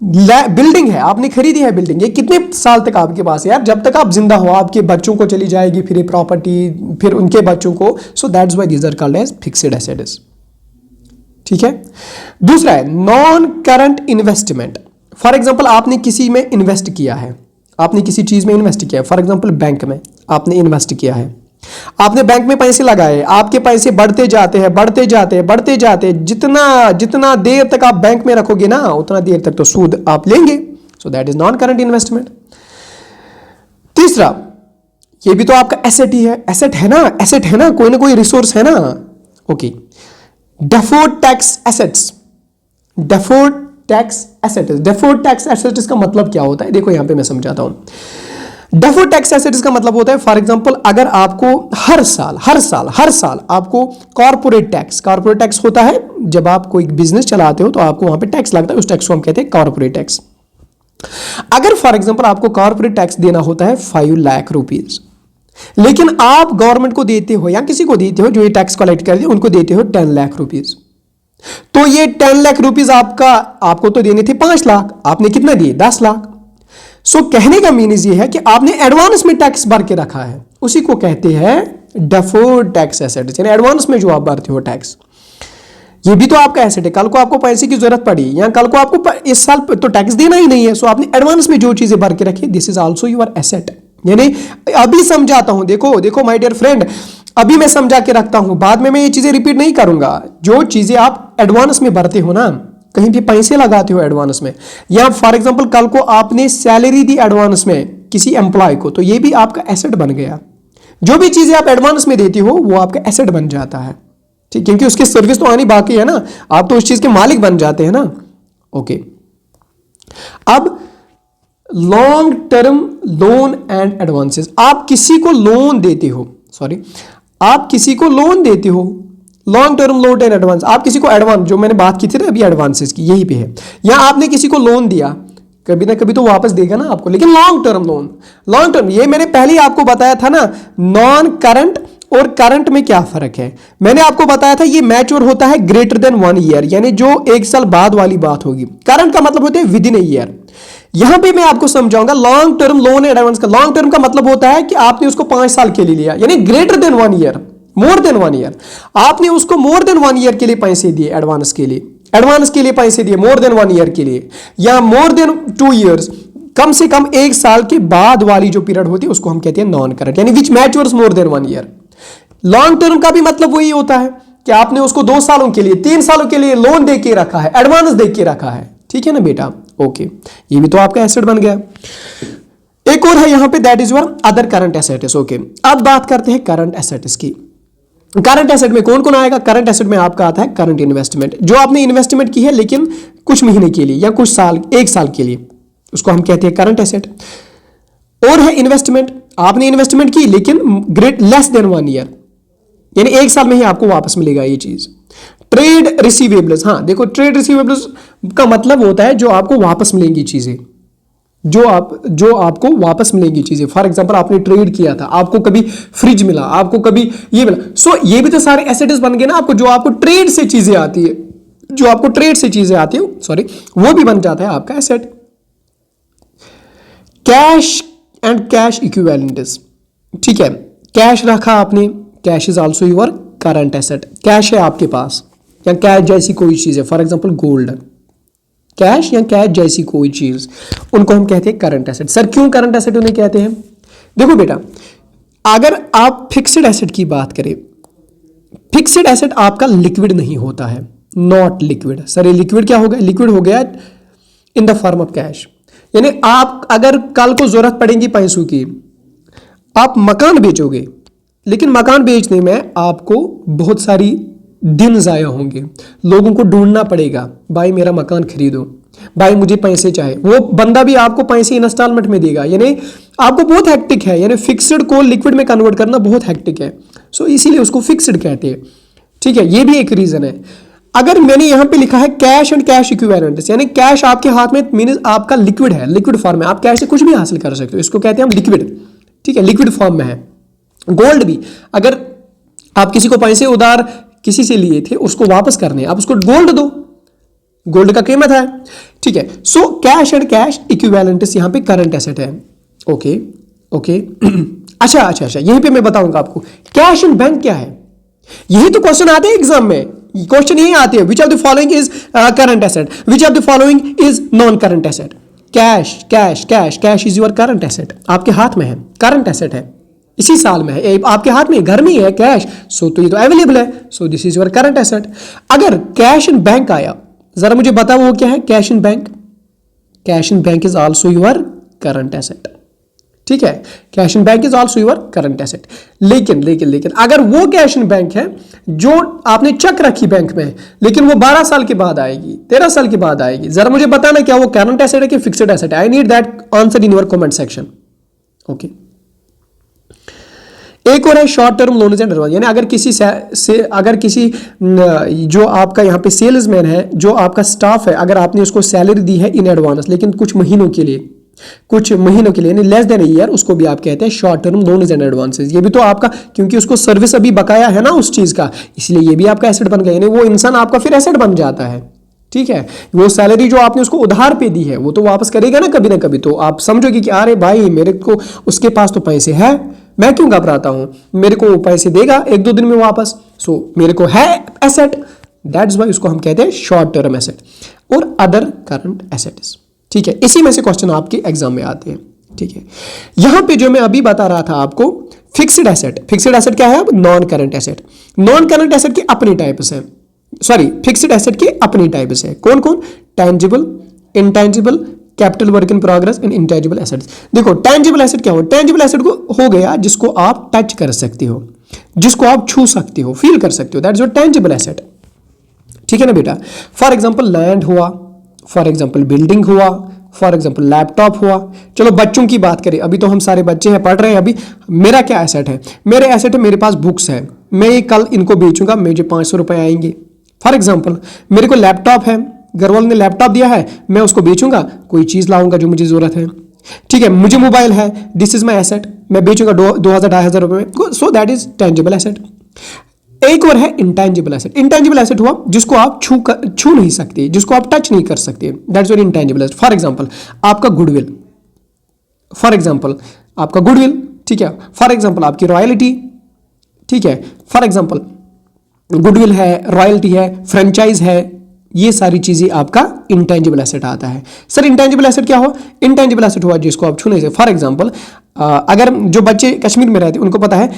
बिल्डिंग है, आपने खरीदी है बिल्डिंग, ये कितने साल तक आपके पास है यार, जब तक आप जिंदा हो, आपके बच्चों को चली जाएगी फिर ये प्रॉपर्टी, फिर उनके बच्चों को। So that's why these are called as fixed assets, ठीक है। दूसरा है non current investment. For example आपने किसी में इन्वेस्ट किया है, आपने किसी चीज में इन्वेस्ट किया है, फॉर एग्जांपल बैंक में आपने इन्वेस्ट किया है, आपने बैंक में पैसे लगाए, आपके पैसे बढ़ते जाते हैं, जितना देर तक आप बैंक में रखोगे ना, उतना देर तक तो सूद आप लेंगे। So that is non current investment. तीसरा, ये भी तो आपका एसेट ही है, एसेट है ना, कोई ना कोई रिसोर्स है ना, okay. Deferred tax assets, deferred tax assets, deferred tax assets का मतलब क्या होता है, देखो यहां पे मैं समझाता हूं। डेफर्ड टैक्स एसेट्स का मतलब होता है, फॉर एग्जांपल अगर आपको हर साल आपको कॉर्पोरेट टैक्स होता है, जब आप कोई बिजनेस चलाते हो तो आपको वहां पे टैक्स लगता है, उस टैक्स को हम कहते हैं कॉर्पोरेट टैक्स। अगर फॉर एग्जांपल आपको कॉर्पोरेट टैक्स देना होता है 5 लाख रुपीज, लेकिन आप गवर्नमेंट को देते हो या किसी को देते हो जो ये टैक्स कलेक्ट करते हैं उनको देते हो 10 लाख रुपीज, तो ये 10 लाख रुपीज आपको तो देने थे 5 लाख, आपने कितना दिए 10 लाख। सो कहने का मीनिंग ये है कि आपने एडवांस में टैक्स भर के रखा है, उसी को कहते हैं डेफर्ड टैक्स एसेट, यानी एडवांस में जो आप भरते हो टैक्स, ये भी तो आपका एसेट है। कल को आपको पैसे की जरूरत पड़ी या कल को आपको इस साल तो टैक्स देना ही नहीं है, सो आपने एडवांस में जो चीजें भर के रखी, this is also your asset. यानी अभी समझाता हूं, देखो माय डियर फ्रेंड, अभी मैं समझा के रखता हूं, बाद में मैं ये चीजें रिपीट नहीं करूंगा। जो चीजें आप एडवांस में भरते हो ना, कहीं भी पैसे लगाते हो एडवांस में, या फॉर एग्जांपल कल को आपने सैलरी दी एडवांस में किसी एम्प्लॉय को, तो ये भी आपका एसेट बन गया। जो भी चीजें आप एडवांस में देती हो वो आपका एसेट बन जाता है, ठीक, क्योंकि उसकी सर्विस तो आनी बाकी है ना, आप तो उस चीज के मालिक बन जाते हैं ना। ओके, अब long term loan and advances, आप किसी को लोन देते हो, long term loan and advance, आप किसी को एडवांस, जो मैंने बात की थी ना अभी एडवांसेस की, यही पे है, या आपने किसी को लोन दिया, कभी ना कभी तो वापस देगा ना आपको, लेकिन लॉन्ग टर्म, ये मैंने पहले ही आपको बताया था ना, नॉन करंट और करंट में क्या फर्क है, मैंने आपको बताया था ये मैच्योर होता है ग्रेटर देन 1 ईयर, यानी जो 1 साल बाद वाली बात होगी। करंट का मतलब होता है विद इन ए ईयर। यहां पे मैं आपको समझाऊंगा लॉन्ग टर्म लोन एडवांस का। लॉन्ग टर्म का मतलब होता है कि आपने उसको 5 साल के लिए लिया, यानी ग्रेटर देन 1 ईयर, मोर देन 1 ईयर, आपने उसको मोर देन 1 ईयर के लिए पैसे दिए, एडवांस के लिए पैसे दिए मोर देन 1 ईयर के लिए, या मोर देन 2 ईयर्स, कम से कम 1 साल के बाद वाली जो पीरियड होती है उसको हम कहते हैं नॉन करंट, यानी which matures more than 1 year. Long term का भी मतलब वही होता है कि आपने उसको 2 सालों के लिए, 3 सालों के लिए लोन दे के रखा है, एडवांस दे के रखा है, ठीक है ना बेटा। ओके, ये भी तो आपका एसेट बन गया। एक और है यहां पे, that is your other current assets. Okay, अब बात करते हैं करंट एसेट्स की। करंट एसेट में कौन कौन आएगा? करंट एसेट में आपका आता है करंट इन्वेस्टमेंट, जो आपने इन्वेस्टमेंट की है लेकिन कुछ महीने के लिए या कुछ साल, 1 साल के लिए, उसको हम कहते हैं करंट एसेट। और है इन्वेस्टमेंट, आपने इन्वेस्टमेंट की लेकिन ग्रेट लेस देन 1 ईयर, यानी 1 साल में ही आपको वापस मिलेगा ये चीज। ट्रेड रिसीवेबल्स, हाँ देखो, ट्रेड रिसीवेबल्स का मतलब होता है जो आपको वापस मिलेंगी चीजें, जो आपको वापस मिलेंगी चीजें। फॉर एग्जांपल आपने ट्रेड किया था, आपको कभी फ्रिज मिला, आपको कभी ये मिला, सो ये भी तो सारे एसेट्स बन गए ना आपको, जो आपको ट्रेड से चीजें आती है, सॉरी, वो भी बन जाता है आपका asset. Cash and cash equivalents, ठीक है, कैश रखा आपने, cash is also your current asset. Cash है आपके पास या कैश जैसी कोई चीज है, फॉर एग्जांपल गोल्ड, कैश या कैश जैसी कोई चीज, उनको हम कहते हैं करंट एसेट। सर क्यों करंट एसेट उन्हें कहते हैं? देखो बेटा, अगर आप फिक्स्ड एसेट की बात करें, फिक्स्ड एसेट आपका लिक्विड नहीं होता है, नॉट लिक्विड। सर ये लिक्विड क्या हो गया? लिक्विड हो गया in the form of cash, यानी आप अगर कल को जरूरत पड़ेगी पैसों की, आप मकान बेचोगे, लेकिन मकान बेचने में आपको बहुत सारी दिन जाया होंगे, लोगों को ढूंढना पड़ेगा, भाई मेरा मकान खरीदो, भाई मुझे पैसे चाहिए, वो बंदा भी आपको पैसे इंस्टॉलमेंट में देगा, यानी आपको बहुत हेक्टिक है, यानी फिक्स्ड को लिक्विड में कन्वर्ट करना बहुत हेक्टिक है, सो इसीलिए उसको फिक्स्ड कहते हैं, ठीक है, ये भी एक रीजन है। अगर मैंने यहां पे लिखा है कैश एंड कैश इक्विवेलेंट्स, यानी कैश आपके हाथ में मींस आपका लिक्विड है, लिक्विड फॉर्म में, आप कैश से कुछ भी हासिल कर सकते हो, इसको कहते हैं हम लिक्विड, ठीक है, लिक्विड फॉर्म में है। गोल्ड भी, अगर आप किसी को पैसे उधार किसी से लिए थे, उसको वापस करने, आप उसको गोल्ड दो, गोल्ड का कीमत है, ठीक है। So cash and cash equivalents यहां पे करंट एसेट है। ओके ओके अच्छा, यहीं पे मैं बताऊंगा आपको कैश एंड बैंक क्या है। यही तो क्वेश्चन आते हैं एग्जाम में, क्वेश्चन यही आते हैं, विच of the following is current asset, which of the following is non current asset. Cash cash cash cash is your current asset, आपके हाथ में है, करंट एसेट है, इसी साल में है, आपके हाथ में, घर में है कैश, सो तो ये तो अवेलेबल है, so this is your current asset. अगर कैश इन बैंक आया, जरा मुझे बताओ वो क्या है? Cash in bank, cash in bank is also your current asset, ठीक है, cash in bank is also your current asset. लेकिन लेकिन लेकिन अगर वो कैश इन बैंक है जो आपने चेक रखी बैंक में, लेकिन वो 12 साल के बाद आएगी, 13 साल के बाद आएगी, जरा मुझे बताना क्या वो करंट एसेट है कि फिक्स्ड एसेट है? I need that answer in your comment section. Okay, एक और है short term loans and advance, यानी अगर किसी जो आपका यहाँ पे सेल्समैन है, जो आपका स्टाफ है, अगर आपने उसको सैलरी दी है इन एडवांस, लेकिन कुछ महीनों के लिए यानी लेस देन ईयर, उसको भी आप कहते हैं short term loans and advances. ये भी तो आपका, क्योंकि उसको सर्विस अभी बकाया है ना उस चीज का, इसलिए ये भी आपका एसेट बन गया, यानी वो इंसान आपका फिर एसेट बन जाता है। ठीक है, वो सैलरी जो आपने उसको उधार पे दी है वो तो वापस करेगा ना कभी, तो आप समझोगे कि अरे भाई मेरे को उसके पास तो पैसे है, मैं क्यों घबराता हूं, मेरे को वो पैसे देगा 1-2 दिन में वापस, सो मेरे को है एसेट, दैट्स व्हाई उसको हम कहते हैं शॉर्ट टर्म एसेट और अदर करंट एसेट्स। ठीक है, इसी में से क्वेश्चन आपके एग्जाम में आते हैं। ठीक है, यहां पे जो मैं अभी बता रहा था आपको फिक्स्ड एसेट क्या है? अब नॉन करंट एसेट की अपनी टाइप्स है, सॉरी फिक्स्ड एसेट की अपनी टाइप्स है। कौन कौन? Tangible, intangible, capital work in progress and intangible assets. देखो टेंजिबल एसेट क्या हो? टेंजिबल एसेट को हो गया जिसको आप टच कर सकते हो, जिसको आप छू सकते हो, फील कर सकते हो, दैट्स योर टेंजिबल एसेट। ठीक है ना बेटा? फॉर एग्जांपल लैंड हुआ, फॉर एग्जांपल बिल्डिंग हुआ, फॉर एग्जांपल लैपटॉप हुआ। चलो बच्चों की बात करें, अभी तो हम सारे बच्चे हैं, पढ़ रहे हैं। अभी मेरा क्या एसेट है? मेरे एसेट है, मेरे पास बुक्स है, मैं कल इनको बेचूंगा, मुझे 500 रुपए आएंगे। फॉर एग्जांपल मेरे को लैपटॉप है, घर वालों ने लैपटॉप दिया है, मैं उसको बेचूंगा, कोई चीज लाऊंगा जो मुझे जरूरत है। ठीक है, मुझे मोबाइल है, दिस इज माई एसेट, मैं बेचूंगा 2000-2500 रुपए में, so that is tangible asset. एक और है इंटेंजिबल एसेट। इंटेंजिबल एसेट हुआ जिसको आप छू नहीं सकते, जिसको आप टच नहीं कर सकते, that's your intangible asset. For example आपका गुडविल, ठीक है, फॉर एग्जांपल आपकी रॉयल्टी, ठीक है, फॉर एग्जांपल गुडविल है, रॉयल्टी है, फ्रेंचाइज है, ये सारी चीजें आपका इंटेंजिबल एसेट आता है। सर इंटेंजिबल एसेट क्या हो? इंटेंजिबल एसेट हुआ जिसको आप छू नहीं सकते। फॉर एग्जांपल अगर जो बच्चे कश्मीर में रहते हैं उनको पता है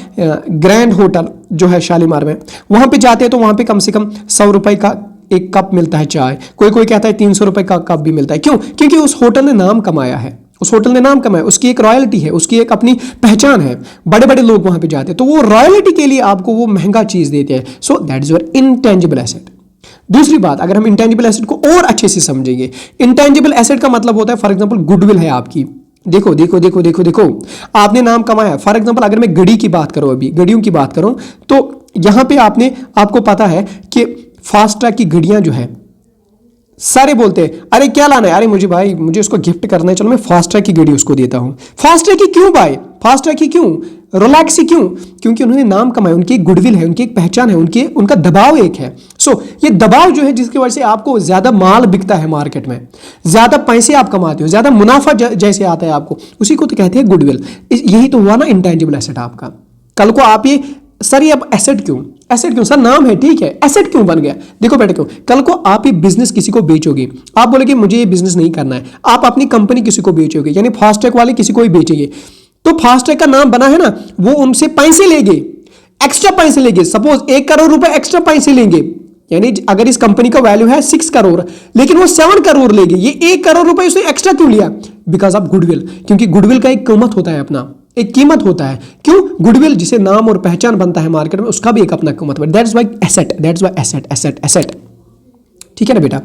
ग्रैंड होटल जो है शालीमार में, वहां पे जाते हैं तो वहां पे कम से कम 100 रुपए का एक कप मिलता है चाय, कोई कहता है 300 रुपए का कप भी मिलता है। क्यों? क्योंकि उस होटल ने नाम कमाया है, उसकी एक रॉयल्टी है, उसकी एक अपनी पहचान है, बड़े बड़े लोग वहां पे जाते हैं, तो वो रॉयल्टी के लिए आपको वो महंगा चीज देते हैं। So that is your intangible asset. दूसरी बात, अगर हम इंटेंजिबल एसेट को और अच्छे से समझेंगे, इंटेंजिबल एसेट का मतलब होता है, फॉर एग्जांपल गुडविल है आपकी, देखो आपने नाम कमाया। फॉर एग्जांपल अगर मैं घड़ी की बात करूं, अभी घड़ियों की बात करूं, तो यहां पे आपको पता है कि फास्ट ट्रैक की घड़ियां जो है, सारे बोलते हैं अरे क्या लाना है, अरे मुझे उसको गिफ्ट करना है, चलो मैं फास्ट ट्रैक की घड़ी उसको देता हूं। फास्ट ट्रैक की क्यों भाई? फास्ट ट्रैक की क्यों? रोलैक्स की क्यों? क्योंकि उन्होंने नाम कमाया, उनकी एक गुडविल है, उनकी एक पहचान है, उनका दबाव एक है। सो ये दबाव जो है जिसकी वजह से आपको ज्यादा माल बिकता है मार्केट में, ज्यादा पैसे आप कमाते हो, ज्यादा मुनाफा जैसे आता है आपको, उसी को तो कहते हैं गुडविल। यही तो हुआ ना इंटेंजिबल एसेट आपका। कल को आप ये सर ये अब एसेट क्यों सर? नाम है ठीक है, एसेट क्यों बन गया? देखो बेटे, क्यों कल को आप ये बिजनेस किसी को बेचोगे, आप बोलोगे मुझे ये बिजनेस नहीं करना है, आप अपनी कंपनी किसी को बेचोगे, यानी फास्टैग वाले किसी को ही बेचेंगे, तो फास्टैग का नाम बना है ना, वो उनसे पैसे लेंगे, एक्स्ट्रा पैसे लेंगे। सपोज 1 करोड़ रुपए एक्स्ट्रा पैसे लेंगे, यानी अगर इस कंपनी का वैल्यू है 6 करोड़, लेकिन वो 7 करोड़ लेंगे। ये 1 करोड़ रुपए उसने एक्स्ट्रा क्यों लिया? बिकॉज ऑफ गुडविल, क्योंकि गुडविल का एक कीमत होता है, अपना एक कीमत होता है। क्यों? गुडविल जिसे नाम और पहचान बनता है मार्केट में, उसका भी एक अपना कीमत है। That's why asset. ठीक है ना बेटा?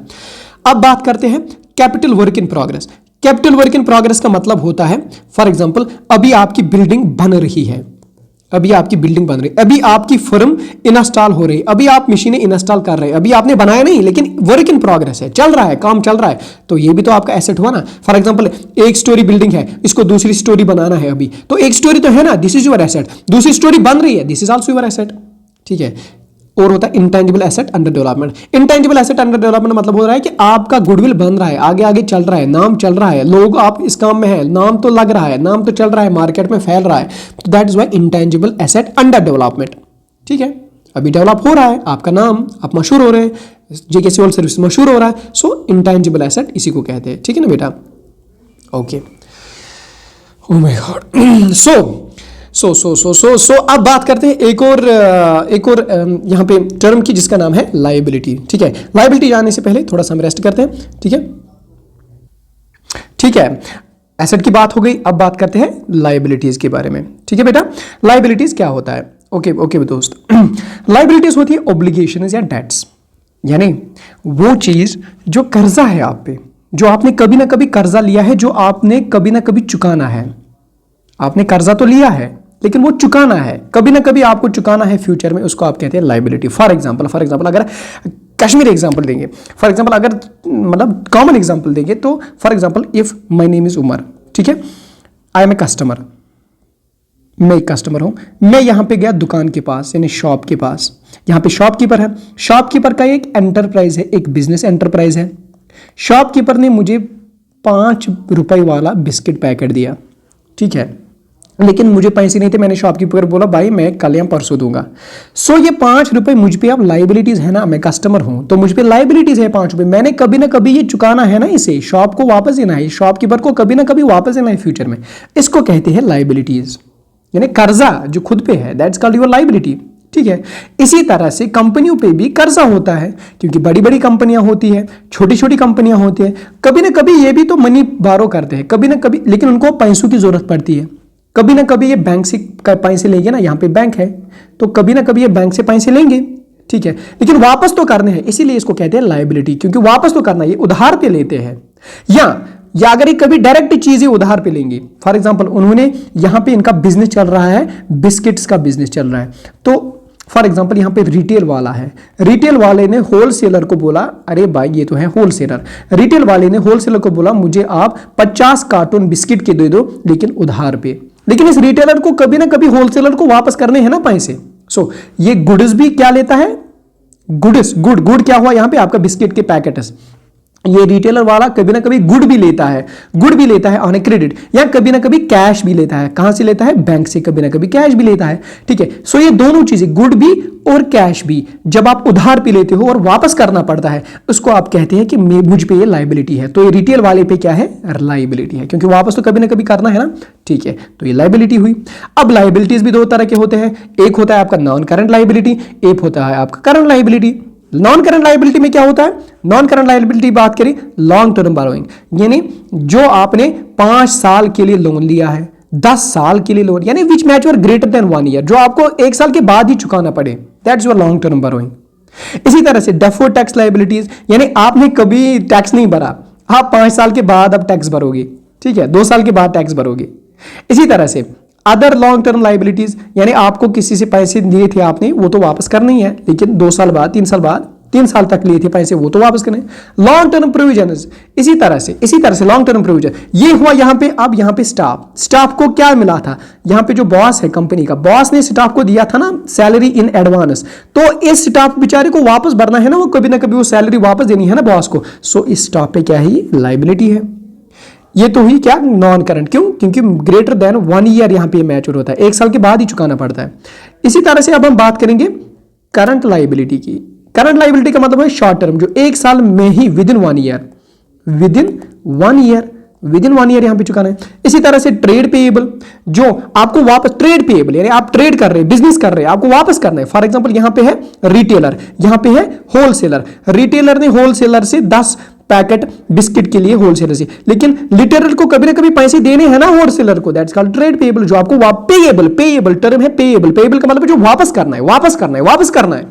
अब बात करते हैं capital work in progress. Capital work in progress का मतलब होता है, फॉर एग्जांपल अभी आपकी बिल्डिंग बन रही है, अभी आपकी फर्म इंस्टॉल हो रही है, अभी आप मशीनें इंस्टॉल कर रहे हैं, अभी आपने बनाया नहीं, लेकिन वर्क इन प्रोग्रेस है, चल रहा है, काम चल रहा है, तो ये भी तो आपका एसेट हुआ ना। फॉर एग्जांपल 1 स्टोरी बिल्डिंग है, इसको दूसरी स्टोरी बनाना है अभी, तो 1 स्टोरी तो है ना, दिस इज योर एसेट। दूसरी स्टोरी बन रही है, this is also your asset. ठीक है, और होता है intangible asset under development. Intangible asset under development मतलब हो रहा है कि आपका गुडविल बन रहा है, आगे आगे चल रहा है, नाम चल रहा है, लोग आप इस काम में है, नाम तो लग रहा है, नाम तो चल रहा है, मार्केट में फैल रहा है, तो that is why intangible asset under development. ठीक है, अभी डेवलप हो रहा है, आपका नाम, आप मशहूर हो रहे हैं, जेके सिविल सर्विस मशहूर हो रहा है, सो इंटेंजिबल एसेट इसी को कहते हैं। ठीक है ना बेटा? Okay, oh my God. So अब बात करते हैं एक और यहाँ पे टर्म की, जिसका नाम है लायबिलिटी। ठीक है, लायबिलिटी जाने से पहले थोड़ा सा हम रेस्ट करते हैं। ठीक है, एसेट की बात हो गई, अब बात करते हैं लाइबिलिटीज के बारे में। ठीक है बेटा, लाइबिलिटीज क्या होता है? ओके दोस्त, लाइबिलिटीज होती है ऑब्लिगेशन या डेट्स, यानी वो चीज जो कर्जा है आप पे, जो आपने कभी ना कभी कर्जा लिया है, जो आपने कभी ना कभी चुकाना है। आपने कर्जा तो लिया है लेकिन वो चुकाना है, कभी ना कभी आपको चुकाना है फ्यूचर में, उसको आप कहते हैं लाइबिलिटी। फॉर एग्जांपल अगर कश्मीर एग्जांपल देंगे, फॉर एग्जांपल अगर मतलब कॉमन एग्जांपल देंगे तो for example if my name is Umar, ठीक है, आई एम ए कस्टमर, मैं एक कस्टमर हूं, मैं यहां पे गया दुकान के पास यानी शॉप के पास, यहां पे शॉपकीपर है, शॉपकीपर का एक एंटरप्राइज है, एक बिजनेस एंटरप्राइज है। शॉपकीपर ने मुझे 5 रुपए वाला बिस्किट पैकेट दिया, ठीक है, लेकिन मुझे पैसे नहीं थे, मैंने शॉपकीपर बोला भाई मैं कल या परसों दूंगा। सो ये 5 रुपए मुझ पे अब लाइबिलिटीज है ना, मैं कस्टमर हूं तो मुझ पे लाइबिलिटीज है 5 रुपए, मैंने कभी ना कभी ये चुकाना है ना, इसे शॉप को वापस देना है, शॉपकीपर को कभी ना कभी वापस देना है फ्यूचर में, इसको कहते हैं लाइबिलिटीज, यानी कर्जा जो खुद पे है, दैट्स कॉल्ड योर लाइबिलिटी। ठीक है, इसी तरह से कंपनियों पे भी कर्जा होता है, क्योंकि बड़ी बड़ी कंपनियां होती है, छोटी छोटी कंपनियां होती है, कभी ना कभी ये भी तो मनी बारो करते हैं कभी ना कभी, लेकिन उनको पैसों की जरूरत पड़ती है, कभी ना कभी ये बैंक से पैसे लेंगे ना, यहाँ पे बैंक है तो कभी ना कभी ये बैंक से पैसे लेंगे, ठीक है, लेकिन वापस तो करने हैं, इसीलिए इसको कहते हैं लाइबिलिटी, क्योंकि वापस तो करना, ये उधार पे लेते हैं, या अगर ये कभी डायरेक्ट चीजें उधार पे लेंगे, फॉर एग्जांपल उन्होंने यहां पे इनका बिजनेस चल रहा है, बिस्किट्स का बिजनेस चल रहा है, तो फॉर एग्जांपल यहां पे रिटेल वाला है, रिटेल वाले ने होलसेलर को बोला अरे भाई ये तो है होलसेलर, रिटेल वाले ने होलसेलर को बोला मुझे आप 50 कार्टून बिस्किट के दे दो लेकिन उधार पे, लेकिन इस रिटेलर को कभी ना कभी होलसेलर को वापस करने हैं ना पैसे। सो ये गुड्स भी क्या लेता है, गुड क्या हुआ, यहां पे आपका बिस्किट के पैकेट है, ये रिटेलर वाला कभी ना कभी गुड भी लेता है ऑन ए क्रेडिट, या कभी ना कभी कैश भी लेता है, कहां से लेता है, बैंक से, कभी ना कभी कैश भी लेता है, ठीक है। सो ये दोनों चीजें गुड भी और कैश भी जब आप उधार पे लेते हो और वापस करना पड़ता है, उसको आप कहते हैं कि मुझ पे ये लाइबिलिटी है, तो ये रिटेल वाले पे क्या है, लाइबिलिटी है, क्योंकि वापस तो कभी ना कभी करना है ना, ठीक है, तो ये लाइबिलिटी हुई। अब लाइबिलिटीज भी 2 तरह के होते हैं, एक होता है आपका नॉन करंट लाइबिलिटी, एक होता है आपका current liability. Non current liability में क्या होता है, नॉन करंट लाइबिलिटी बात करें, लॉन्ग टर्म बोरोइंग, यानी जो आपने 5 साल के लिए लोन लिया है, 10 साल के लिए लोन, यानी विच मैच्योर ग्रेटर देन 1 ईयर, जो आपको 1 साल के बाद ही चुकाना पड़े, that's your long term borrowing. इसी तरह से डेफर्ड टैक्स लाइबिलिटीज, यानी आपने कभी टैक्स नहीं भरा, आप 5 साल के बाद अब टैक्स भरोगे, ठीक है, 2 साल के बाद टैक्स भरोगे। इसी तरह से अदर लॉन्ग टर्म लाइबिलिटीज, यानी आपको किसी से पैसे दिए थे आपने, वो तो वापस करने ही है, लेकिन 2 साल बाद, 3 साल बाद, 3 साल तक लिए थे पैसे, वो तो वापस करने। लॉन्ग टर्म प्रोविजन, इसी तरह से लॉन्ग टर्म प्रोविजन, ये हुआ यहां पे। अब यहां पे स्टाफ को क्या मिला था, यहां पे जो बॉस है कंपनी का, बॉस ने स्टाफ को दिया था ना सैलरी इन एडवांस, तो इस स्टाफ बेचारे को वापस भरना है ना, वो कभी ना कभी वो सैलरी वापस देनी है ना बॉस को। सो इस स्टाफ पे क्या है, ये लाइबिलिटी है। ये तो हुई क्या, नॉन करंट, क्यों, क्योंकि ग्रेटर देन 1 ईयर यहां पे मैच्योर होता है, 1 साल के बाद ही चुकाना पड़ता है। इसी तरह से अब हम बात करेंगे करंट लाइबिलिटी की। करंट लाइबिलिटी का मतलब है शॉर्ट टर्म, जो 1 साल में ही विदिन वन ईयर यहां पे चुकाना है। इसी तरह से ट्रेड पेएबल, जो आपको वापस, ट्रेड पेएबल यानी आप ट्रेड कर रहे हैं, बिजनेस कर रहे हैं, आपको वापस करना है। फॉर एग्जांपल यहां पे है रिटेलर, यहां पे है होलसेलर, रिटेलर ने होलसेलर से 10 पैकेट बिस्किट के लिए होलसेलर से, लेकिन लिटरल को कभी ना कभी पैसे देने हैं ना होलसेलर को, दैट्स कॉल्ड ट्रेड पेएबल, जो आपको पेएबल टर्म है, पेएबल का मतलब जो वापस करना है।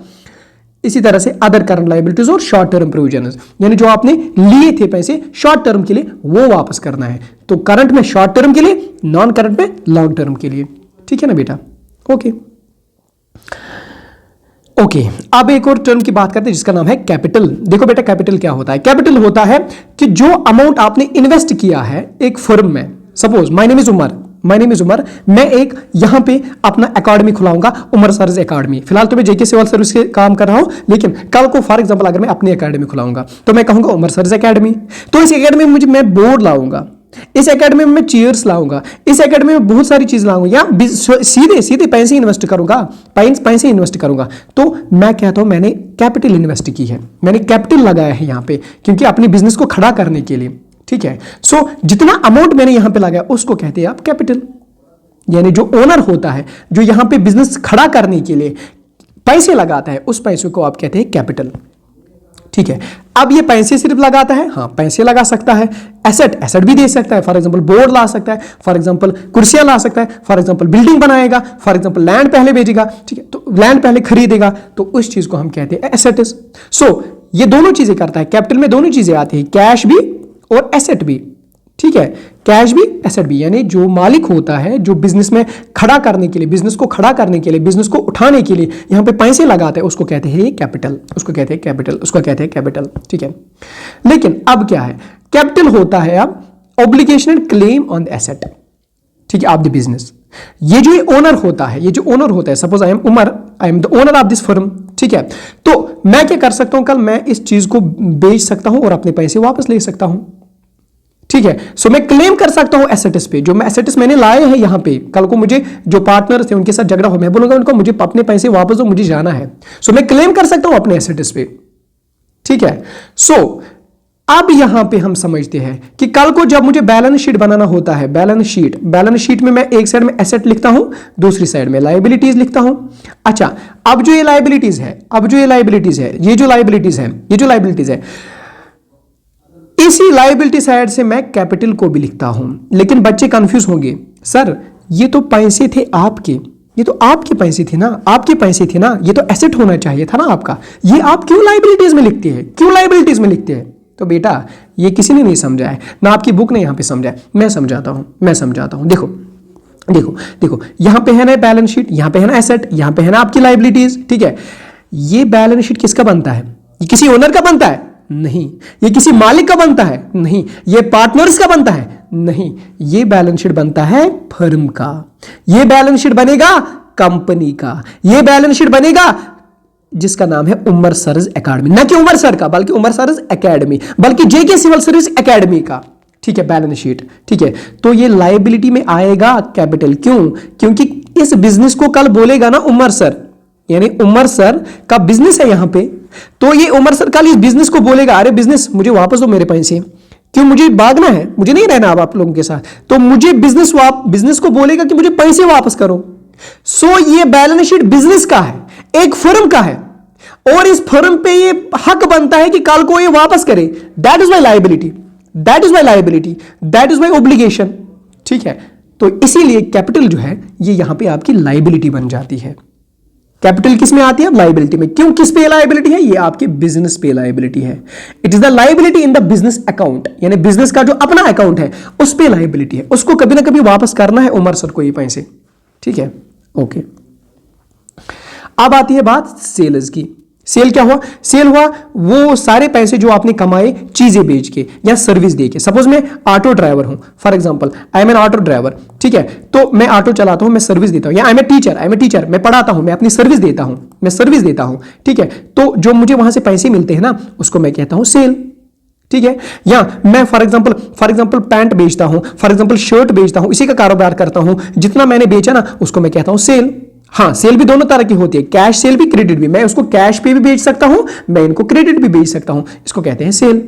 इसी तरह से अदर करंट लायबिलिटीज और शॉर्ट टर्म प्रोविजन, यानी जो आपने लिए थे पैसे शॉर्ट टर्म के लिए, वो वापस करना है। तो करंट में शॉर्ट टर्म के लिए, नॉन करंट में लॉन्ग टर्म के लिए, ठीक है ना बेटा। ओके, अब एक और टर्म की बात करते हैं जिसका नाम है कैपिटल। देखो बेटा, कैपिटल क्या होता है, कैपिटल होता है कि जो अमाउंट आपने इन्वेस्ट किया है एक फर्म में, suppose my name is Umar, मैं एक यहां पे अपना एकेडमी खुलाऊंगा, उमर सर्विस एकेडमी। फिलहाल तो मैं जेके सिविल सर्विस के काम कर रहा हूं, लेकिन कल को फॉर एग्जांपल अगर मैं अपनी एकेडमी खुलाऊंगा तो मैं कहूंगा उमर सर्विस एकेडमी। तो इस एकेडमी में मैं बोर्ड लाऊंगा, इस एकेडमी में मैं चेयर्स लाऊंगा, इस एकेडमी में बहुत सारी चीज लाऊंगा, या सीधे पैसे इन्वेस्ट करूंगा। तो मैं कहता हूं मैंने कैपिटल इन्वेस्ट की है, मैंने कैपिटल लगाया है यहां पे, क्योंकि अपने बिजनेस को खड़ा करने के लिए, ठीक है। सो जितना अमाउंट मैंने यहां पे लगाया उसको कहते हैं आप कैपिटल, यानी जो ओनर होता है, जो यहां पे बिजनेस खड़ा करने के लिए पैसे लगाता है, उस पैसे को आप कहते हैं कैपिटल, ठीक है। अब ये पैसे सिर्फ लगाता है, हाँ पैसे लगा सकता है, एसेट, एसेट भी दे सकता है, फॉर एग्जांपल बोर्ड ला सकता है, फॉर एग्जांपल कुर्सियां ला सकता है, फॉर एग्जांपल बिल्डिंग बनाएगा, फॉर एग्जांपल लैंड पहले भेजेगा, ठीक है, तो लैंड पहले खरीदेगा, तो उस चीज को हम कहते हैं एसेट्स। सो ये दोनों चीजें करता है, कैपिटल में दोनों चीजें आती है, कैश भी और एसेट भी, ठीक है, कैश भी एसेट भी, यानी जो मालिक होता है, जो बिजनेस में खड़ा करने के लिए, बिजनेस को खड़ा करने के लिए, बिजनेस को उठाने के लिए यहां पे पैसे लगाते हैं, उसको कहते हैं कैपिटल, उसको कहते हैं कैपिटल, उसको कहते हैं कैपिटल, ठीक है। लेकिन अब क्या है, कैपिटल होता है अब obligation and claim on the asset, ठीक है, ऑफ द बिजनेस। ये जो ओनर होता है, ये जो ओनर होता है, suppose I am Umar, I am the owner of this firm, ठीक है, तो मैं क्या कर सकता हूं, कल मैं इस चीज को बेच सकता हूं और अपने पैसे वापस ले सकता हूं, ठीक है। सो मैं क्लेम कर सकता हूं एसेट्स पे, जो मैं एसेट्स मैंने लाए हैं यहां पे, कल को मुझे जो पार्टनर थे उनके साथ झगड़ा हो, मैं बोलूंगा उनको मुझे अपने पैसे वापस दो, मुझे जाना है, सो मैं क्लेम कर सकता हूं अपने एसेट्स पे, ठीक है। सो अब यहां पे हम समझते हैं कि कल को जब मुझे बैलेंस शीट बनाना होता है, बैलेंस शीट में मैं एक साइड में एसेट लिखता हूं, दूसरी साइड में लायबिलिटीज लिखता हूं। अच्छा, अब जो ये लायबिलिटीज है, ये जो लायबिलिटीज है, इसी लायबिलिटी साइड से मैं कैपिटल को भी लिखता हूं। लेकिन बच्चे कंफ्यूज होंगे, सर ये तो पैसे थे आपके, ये तो आपके पैसे थे ना, ये तो एसेट होना चाहिए था ना आपका, ये आप क्यों लायबिलिटीज में लिखते हैं? तो बेटा ये किसी ने नहीं समझा है, ना आपकी बुक ने यहां पे समझा है, मैं समझाता हूं। देखो यहां पे है ना बैलेंस शीट, यहां पे है ना एसेट, यहां पे है ना आपकी लायबिलिटीज, ठीक है। ये बैलेंस शीट किसका बनता है? ये किसी ओनर का बनता है? नहीं। ये किसी मालिक का बनता है? नहीं। ये पार्टनर्स का बनता है? नहीं। ये बैलेंस शीट बनता है फर्म का, ये बैलेंस शीट बनेगा कंपनी का, ये बैलेंस शीट बनेगा जिसका नाम है उमर सर्विस एकेडमी, ना कि उमर सर का, बल्कि उमर सर्विस एकेडमी, बल्कि जेके सिविल सर्विस एकेडमी का, ठीक है, बैलेंस शीट, ठीक है। तो ये लायबिलिटी में आएगा कैपिटल, क्यों? क्योंकि इस बिजनेस को कल बोलेगा ना उमर सर, यानी उमर सर का बिजनेस है यहां पे, तो ये उमर सर कल इस बिजनेस को बोलेगा, अरे बिजनेस मुझे वापस दो मेरे पैसे, क्यों? मुझे भागना है, मुझे नहीं रहना अब आप लोगों के साथ, तो मुझे बिजनेस को बोलेगा कि मुझे पैसे वापस करो। सो ये बैलेंस शीट बिजनेस का है, एक फर्म का है, और इस फर्म पे ये हक बनता है कि कल को ये वापस करे। That is my liability, that is my obligation, ठीक है। तो इसीलिए कैपिटल जो है ये यहां पे आपकी लायबिलिटी बन जाती है। कैपिटल किस में आती है? लायबिलिटी में। क्यों? किस पे लायबिलिटी है? ये आपके बिजनेस पे लायबिलिटी है। It is the liability in the business account, यानी बिजनेस का जो अपना अकाउंट है उस पे लायबिलिटी है, उसको कभी ना कभी वापस करना है उमर सर को ये पैसे, ठीक है, ओके। अब आती है बात सेल्स की। सेल क्या हुआ? सेल हुआ वो सारे पैसे जो आपने कमाए चीजें बेच के या सर्विस दे के। सपोज मैं ऑटो ड्राइवर हूं, for example I am N auto driver, ठीक है, तो मैं ऑटो चलाता हूं, मैं सर्विस देता हूं, या आई एम ए टीचर, मैं पढ़ाता हूं, मैं अपनी सर्विस देता हूं, ठीक है। तो जो मुझे वहां से पैसे मिलते हैं ना, उसको मैं कहता हूं सेल, ठीक है। या मैं फॉर एग्जांपल पैंट बेचता हूं, फॉर एग्जांपल शर्ट बेचता हूं, इसी का कारोबार करता हूं, जितना मैंने बेचा ना उसको मैं कहता हूं सेल। हाँ, सेल भी दोनों तरह की होती है, कैश सेल भी, क्रेडिट भी। मैं उसको कैश पे भी बेच सकता हूं, मैं इनको क्रेडिट भी बेच सकता हूं, इसको कहते हैं सेल,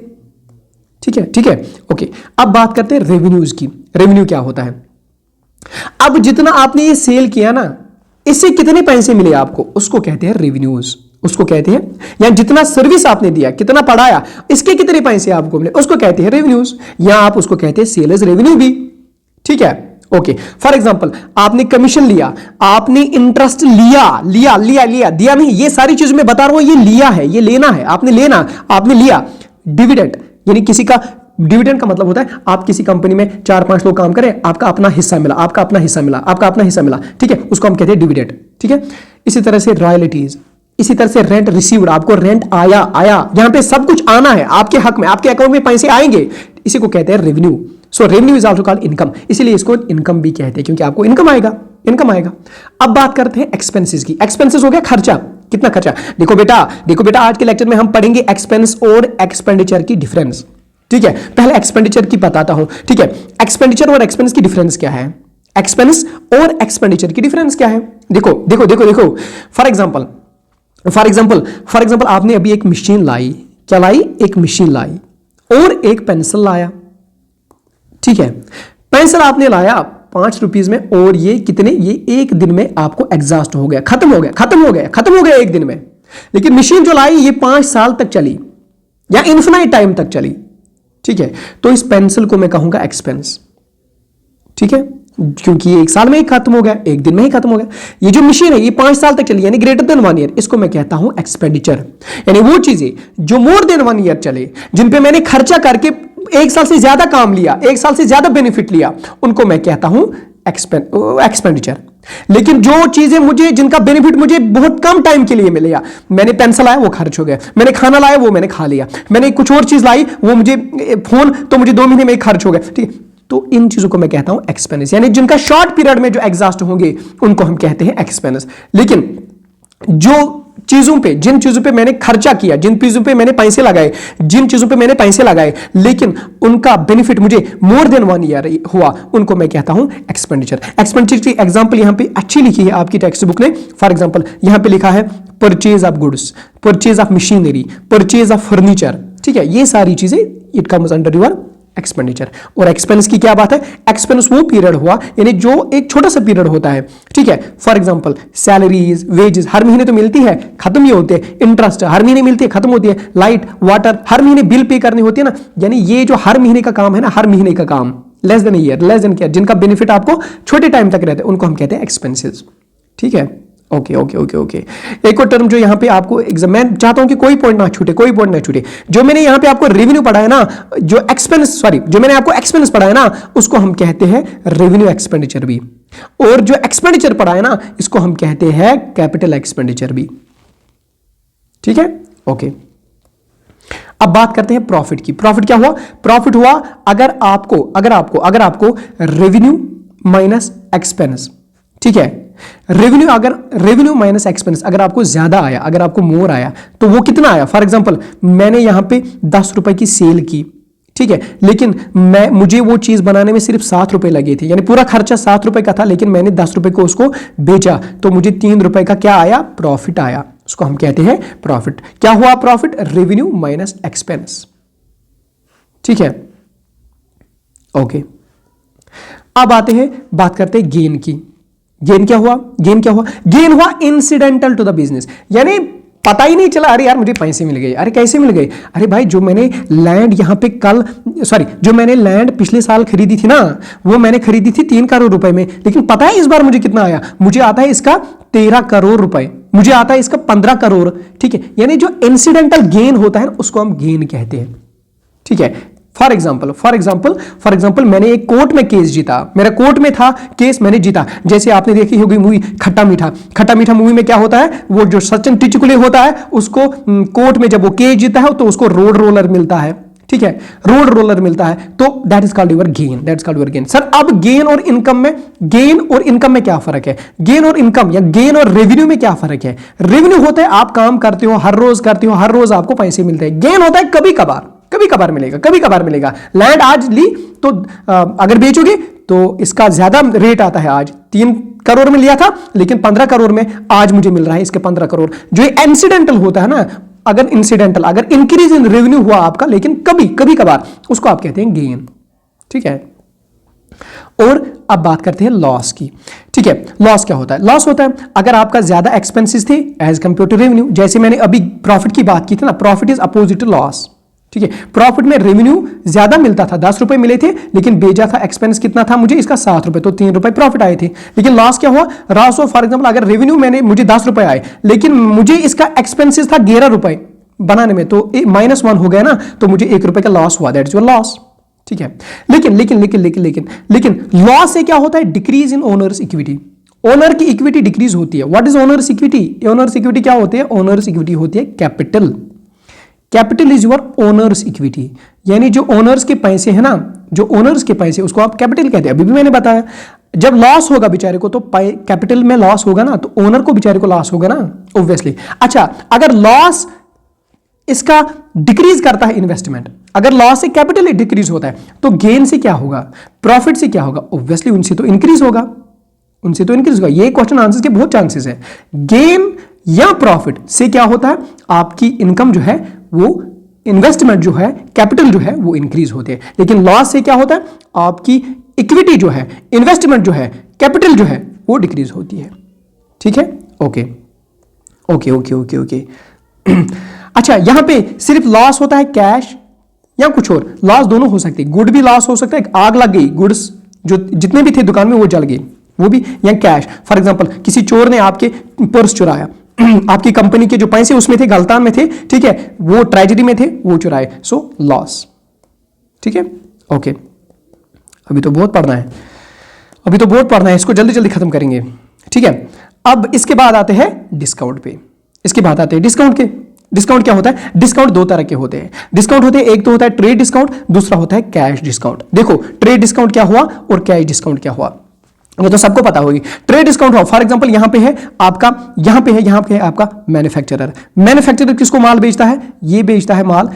ठीक है, ओके। अब बात करते हैं रेवेन्यूज की। रेवेन्यू क्या होता है? अब जितना आपने ये सेल किया ना, इससे कितने पैसे मिले आपको, उसको कहते हैं रेवेन्यूज, उसको कहते हैं, या जितना सर्विस आपने दिया, कितना पढ़ाया, इसके कितने पैसे आपको मिले, उसको कहते हैं रेवेन्यूज, या आप उसको कहते हैं सेल्स रेवेन्यू भी, ठीक है, ओके। फॉर एग्जांपल आपने कमीशन लिया, आपने इंटरेस्ट लिया दिया नहीं, ये सारी चीज मैं बता रहा हूं, ये लिया है, ये लेना है, आपने लिया। डिविडेंड, यानी किसी का डिविडेंड का मतलब होता है आप किसी कंपनी में 4-5 लोग काम करें, आपका अपना हिस्सा मिला, ठीक है, उसको हम कहते हैं डिविडेंड, ठीक है। इसी तरह से रॉयल्टीज, इसी तरह से रेंट रिसीव्ड, आपको रेंट आया, यहां पे सब कुछ आना है आपके हक में, आपके अकाउंट में पैसे आएंगे, इसी को कहते हैं revenue. So revenue is also called income, इसीलिए इसको इनकम भी कहते हैं, क्योंकि आपको इनकम आएगा। अब बात करते हैं एक्सपेंसेस की। एक्सपेंसेस हो गया खर्चा, कितना खर्चा। देखो बेटा आज के लेक्चर में हम पढ़ेंगे एक्सपेंस और एक्सपेंडिचर की डिफरेंस, ठीक है। पहले एक्सपेंडिचर की बताता हूं, ठीक है। एक्सपेंडिचर और एक्सपेंस की डिफरेंस क्या है? एक्सपेंस और एक्सपेंडिचर की डिफरेंस क्या है? देखो फॉर एग्जांपल आपने अभी एक मशीन लाई, क्या लाई? एक मशीन लाई और एक पेंसिल लाया, ठीक है। पेंसिल आपने लाया 5 रुपीज में, और ये कितने, ये एक दिन में आपको एग्जॉस्ट हो गया, खत्म हो गया एक दिन में। लेकिन मशीन जो लाई ये 5 साल तक चली, या इन्फिनाइट टाइम तक चली, ठीक है, तो इस पेंसिल को मैं कहूंगा एक्सपेंस। ठीक है, क्योंकि ये 1 साल में ही खत्म हो गया, 1 दिन में ही खत्म हो गया। ये जो मशीन है ये 5 साल तक चली, यानी ग्रेटर देन 1 ईयर, इसको मैं कहता हूं एक्सपेंडिचर। यानी वो चीजें जो मोर देन 1 ईयर चले, जिन पे मैंने खर्चा करके 1 साल से ज्यादा काम लिया, 1 साल से ज्यादा बेनिफिट लिया, उनको मैं कहता हूं एक्सपेंडिचर। लेकिन जो चीजें मुझे, जिनका बेनिफिट मुझे बहुत कम टाइम के लिए मिलेगा, मैंने पेंसिल लाया वो खर्च हो गया, मैंने खाना लाया वो मैंने खा लिया, मैंने कुछ और चीज लाई वो मुझे फोन, तो मुझे 2 महीने में खर्च हो गया। ठीक है, तो इन चीजों को मैं कहता हूं एक्सपेंस, यानी जिनका शॉर्ट पीरियड में जो एग्जॉस्ट होंगे उनको हम कहते हैं एक्सपेंस। लेकिन जो चीजों पे, जिन चीजों पे मैंने खर्चा किया, जिन चीजों पे मैंने पैसे लगाए, जिन चीजों पे मैंने पैसे लगाए लेकिन उनका बेनिफिट मुझे मोर देन 1 ईयर हुआ, उनको मैं कहता हूं एक्सपेंडिचर। एक्सपेंडिचर की एग्जांपल यहां पे अच्छी लिखी है आपकी टेक्स्ट बुक में। फॉर एग्जांपल यहां पे लिखा है purchase of goods, purchase of machinery, purchase of furniture. ठीक है, ये सारी चीजें it comes under your expenditure. और एक्सपेंस की क्या बात है, एक्सपेंस वो पीरियड हुआ यानी जो एक छोटा सा पीरियड होता है। ठीक है, फॉर एग्जांपल सैलरीज, वेजेस हर महीने तो मिलती है, खत्म ही होते हैं। इंटरेस्ट हर महीने मिलती है, खत्म होती है। लाइट वाटर हर महीने बिल पे करनी होती है ना, यानी ये जो हर महीने का काम है ना, हर महीने का काम, less than year, less than क्या, जिनका बेनिफिट आपको छोटे टाइम तक रहते हैं, उनको हम कहते हैं एक्सपेंसेस। ठीक है, ओके ओके ओके ओके। एक और टर्म जो यहां पे आपको एग्जाम, मैं चाहता हूं कि कोई पॉइंट ना छूटे, कोई पॉइंट ना छूटे। जो मैंने यहां पे आपको रेवेन्यू पढ़ाया ना, जो एक्सपेंस, सॉरी, जो मैंने आपको एक्सपेंस पढ़ाया ना, उसको हम कहते हैं रेवेन्यू एक्सपेंडिचर भी। और जो एक्सपेंडिचर पढ़ाया ना, इसको हम कहते हैं कैपिटल एक्सपेंडिचर भी। ठीक है, ओके। अब बात करते हैं प्रॉफिट की। प्रॉफिट क्या हुआ, प्रॉफिट हुआ अगर आपको रेवेन्यू माइनस एक्सपेंस। ठीक है, रेवेन्यू माइनस एक्सपेंस अगर आपको ज्यादा आया, अगर आपको मोर आया, तो वो कितना आया। फॉर एग्जांपल मैंने यहां पे 10 रुपए की सेल की, ठीक है, लेकिन मुझे वो चीज बनाने में सिर्फ 7 रुपए लगे थे, यानी पूरा खर्चा 7 रुपए का था, लेकिन मैंने 10 रुपए को उसको बेचा, तो मुझे 3 रुपए का क्या आया, प्रॉफिट आया। उसको हम कहते हैं प्रॉफिट। क्या हुआ प्रॉफिट, रेवेन्यू माइनस एक्सपेंस। ठीक है, ओके। अब बात करते हैं गेन की। गेन क्या हुआ, गेन हुआ इंसिडेंटल टू द बिजनेस, यानी पता ही नहीं चला, अरे यार मुझे पैसे मिल गए। अरे कैसे मिल गए, अरे भाई जो मैंने लैंड यहां पे जो मैंने लैंड पिछले साल खरीदी थी ना, वो मैंने खरीदी थी 3 करोड़ रुपए में, लेकिन पता है इस बार मुझे कितना आया, मुझे आता है इसका 13 करोड़ रुपए, मुझे आता है इसका 15 करोड़। ठीक है, यानी जो इंसिडेंटल गेन होता है उसको हम गेन कहते हैं। ठीक है, फॉर एग्जाम्पल मैंने एक कोर्ट में केस जीता, मेरा कोर्ट में था केस, मैंने जीता। जैसे आपने देखी होगी मूवी खट्टा मीठा मूवी में क्या होता है, वो जो सचिन टिचकुले होता है उसको कोर्ट में जब वो केस जीता है तो उसको रोड रोलर मिलता है। ठीक है, रोड रोलर मिलता है, तो that is called your gain, sir. अब गेन और इनकम में क्या फर्क है, गेन और इनकम या गेन और रेवेन्यू में क्या फर्क है। रेवेन्यू होता है आप काम करते हो, हर रोज आपको पैसे मिलते हैं। गेन होता है कभी कभार मिलेगा। लैंड आज ली तो अगर बेचोगे तो इसका ज्यादा रेट आता है, आज 3 करोड़ में लिया था लेकिन 15 करोड़ में आज मुझे मिल रहा है इसके 15 करोड़। जो इंसिडेंटल होता है ना, अगर इंक्रीज इन रेवेन्यू हुआ आपका, लेकिन कभी कभार, उसको आप कहते हैं गेन। ठीक है, और अब बात करते हैं लॉस की। ठीक है, लॉस क्या होता है, लॉस होता है अगर आपका ज्यादा एक्सपेंसेस थे एज कंपेयर टू रेवेन्यू। जैसे मैंने अभी प्रॉफिट की बात की थी ना, profit is opposite to loss. ठीक है, प्रॉफिट में रेवेन्यू ज्यादा मिलता था, 10 रुपए मिले थे, लेकिन बेचा था एक्सपेंस कितना था मुझे, इसका 7 रुपए, तो 3 रुपए प्रॉफिट आए थे। लेकिन लॉस क्या हुआ, लॉस हो फॉर एग्जांपल अगर रेवेन्यू मुझे 10 रुपए आए, लेकिन मुझे इसका एक्सपेंसेस था 11 रुपए बनाने में, तो -1 हो गया ना, तो मुझे 1 रुपए का लॉस हुआ, दैट इज योर लॉस। ठीक है, लेकिन लॉस से क्या होता है, decrease in owners equity. Owner की इक्विटी डिक्रीज होती है। What is owners equity, owners equity क्या होती है, ओनर्स इक्विटी होती है capital is your owners equity, यानी जो ओनर्स के पैसे है ना, जो ओनर्स के पैसे उसको आप कैपिटल कहते हैं। अभी भी मैंने बताया, जब लॉस होगा बेचारे को, तो कैपिटल में लॉस होगा ना, तो ओनर को बेचारे को लॉस होगा ना, ऑब्वियसली। अच्छा, अगर लॉस इसका डिक्रीज करता है इन्वेस्टमेंट, अगर लॉस से कैपिटल डिक्रीज होता है, तो गेन से क्या होगा, प्रॉफिट से क्या होगा, ऑब्वियसली उनसे तो इंक्रीज होगा। ये क्वेश्चन आंसर के बहुत चांसेस है। गेन या प्रॉफिट से क्या होता है, आपकी इनकम जो है, वो इन्वेस्टमेंट जो है, कैपिटल जो है, वो इंक्रीज होते हैं। लेकिन लॉस से क्या होता है, आपकी इक्विटी जो है, इन्वेस्टमेंट जो है, कैपिटल जो है, वो डिक्रीज होती है। ठीक है, ओके। अच्छा, यहां पे सिर्फ लॉस होता है कैश, या कुछ और लॉस दोनों हो सकते हैं। गुड भी लॉस हो सकता है, आग लग गई, गुड्स जो जितने भी थे दुकान में वो जल गए, वो भी, या कैश। फॉर एग्जांपल किसी चोर ने आपके पर्स चुराया, आपकी कंपनी के जो पैसे उसमें थे, गलतान में थे, ठीक है, वो ट्रेजेडी में थे, वो चुराए, सो लॉस। ठीक है, ओके। अभी तो बहुत पढ़ना है, अभी तो बहुत पढ़ना है, इसको जल्दी जल्दी खत्म करेंगे। ठीक है, अब इसके बाद आते हैं डिस्काउंट पे, इसके बाद आते हैं डिस्काउंट के। डिस्काउंट क्या होता है? डिस्काउंट दो तरह के होते हैं। डिस्काउंट होते हैं, एक तो होता है ट्रेड डिस्काउंट, दूसरा होता है कैश डिस्काउंट। देखो ट्रेड डिस्काउंट क्या हुआ और कैश डिस्काउंट क्या हुआ, ये तो सबको पता होगी। ट्रेड डिस्काउंट हुआ, फॉर एग्जांपल यहां पे है आपका, यहां पे है आपका मैन्युफैक्चरर। मैन्युफैक्चरर किसको माल बेचता है? ये बेचता है माल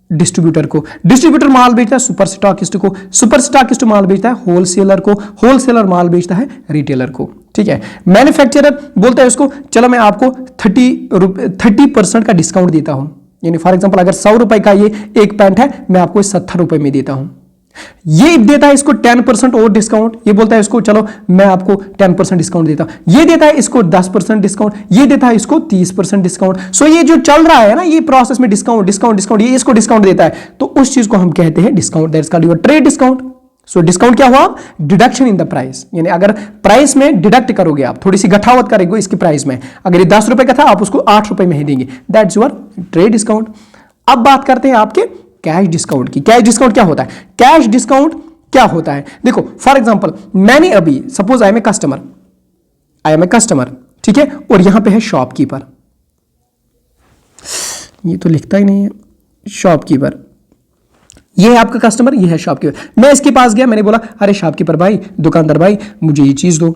डिस्ट्रीब्यूटर को, डिस्ट्रीब्यूटर माल बेचता है सुपर स्टॉकिस्ट को, सुपर स्टॉकिस्ट माल बेचता है होलसेलर को, होलसेलर माल बेचता है रिटेलर को। ठीक है, मैन्युफैक्चरर बोलता है उसको, चलो मैं आपको 30% का डिस्काउंट देता हूं, यानी फॉर एग्जांपल अगर 100 रुपए का ये एक पैंट है, मैं आपको 70 रुपए में देता हूं। ये देता है इसको 10% और डिस्काउंट, ये बोलता है इसको चलो मैं आपको 10% डिस्काउंट देता हूं। ये देता है इसको 10% डिस्काउंट, ये देता है इसको 30% डिस्काउंट। सो ये जो चल रहा है ना, ये प्रोसेस में डिस्काउंट डिस्काउंट डिस्काउंट, ये इसको डिस्काउंट देता है, तो उस चीज को हम कहते हैं discount, that's called your trade discount. So discount क्या हुआ? डिडक्शन इन द प्राइस, यानी अगर प्राइस में डिडक्ट करोगे आप, थोड़ी सी घटावत करेंगे इसकी प्राइस में, अगर ये 10 रुपए का था आप उसको 8 रुपए में ही देंगे, दैट्स योर ट्रेड डिस्काउंट। अब बात करते हैं आपके कैश डिस्काउंट की। कैश डिस्काउंट क्या होता है? कैश डिस्काउंट क्या होता है? देखो फॉर एग्जांपल मैंने अभी suppose I am a customer, ठीक है, और यहां पे है शॉपकीपर, ये तो लिखता ही नहीं है, शॉपकीपर, ये है आपका कस्टमर, ये है शॉपकीपर। मैं इसके पास गया, मैंने बोला अरे शॉपकीपर भाई, दुकानदार भाई, मुझे ये चीज दो,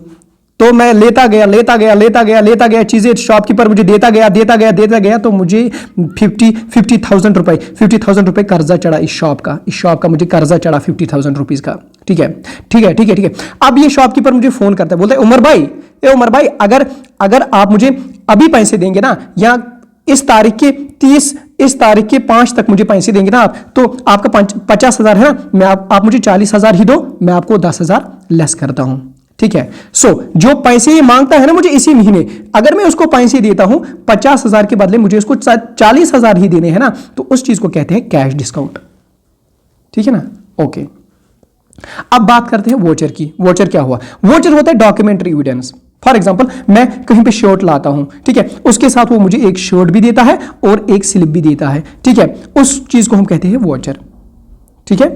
तो मैं लेता गया चीजें, शॉपकीपर मुझे देता गया, तो मुझे 50,000 रुपए कर्जा चढ़ा इस शॉप का मुझे कर्जा चढ़ा 50,000 रुपीज का। ठीक है। अब ये शॉपकीपर मुझे फोन करता है, बोलता है उमर भाई अगर आप मुझे अभी पैसे देंगे ना, या इस तारीख के 30, इस तारीख के 5 तक मुझे पैसे देंगे ना आप, तो आपका 50,000 है ना, मैं आप मुझे 40,000 ही दो, मैं आपको 10,000 लेस करता हूं। ठीक है, सो जो पैसे ये मांगता है ना मुझे इसी महीने, अगर मैं उसको पैसे देता हूं 50,000 के बदले मुझे उसको 40,000 ही देने हैं ना, तो उस चीज को कहते हैं कैश डिस्काउंट। ठीक है ना, ओके। अब बात करते हैं वोचर की। वोचर क्या हुआ? वोचर होता है डॉक्यूमेंट्री एविडेंस। फॉर एग्जांपल मैं कहीं पे शर्ट लाता हूं, ठीक है, उसके साथ वो मुझे एक शर्ट भी देता है और एक स्लिप भी देता है, ठीक है, उस चीज को हम कहते हैं वोचर। ठीक है,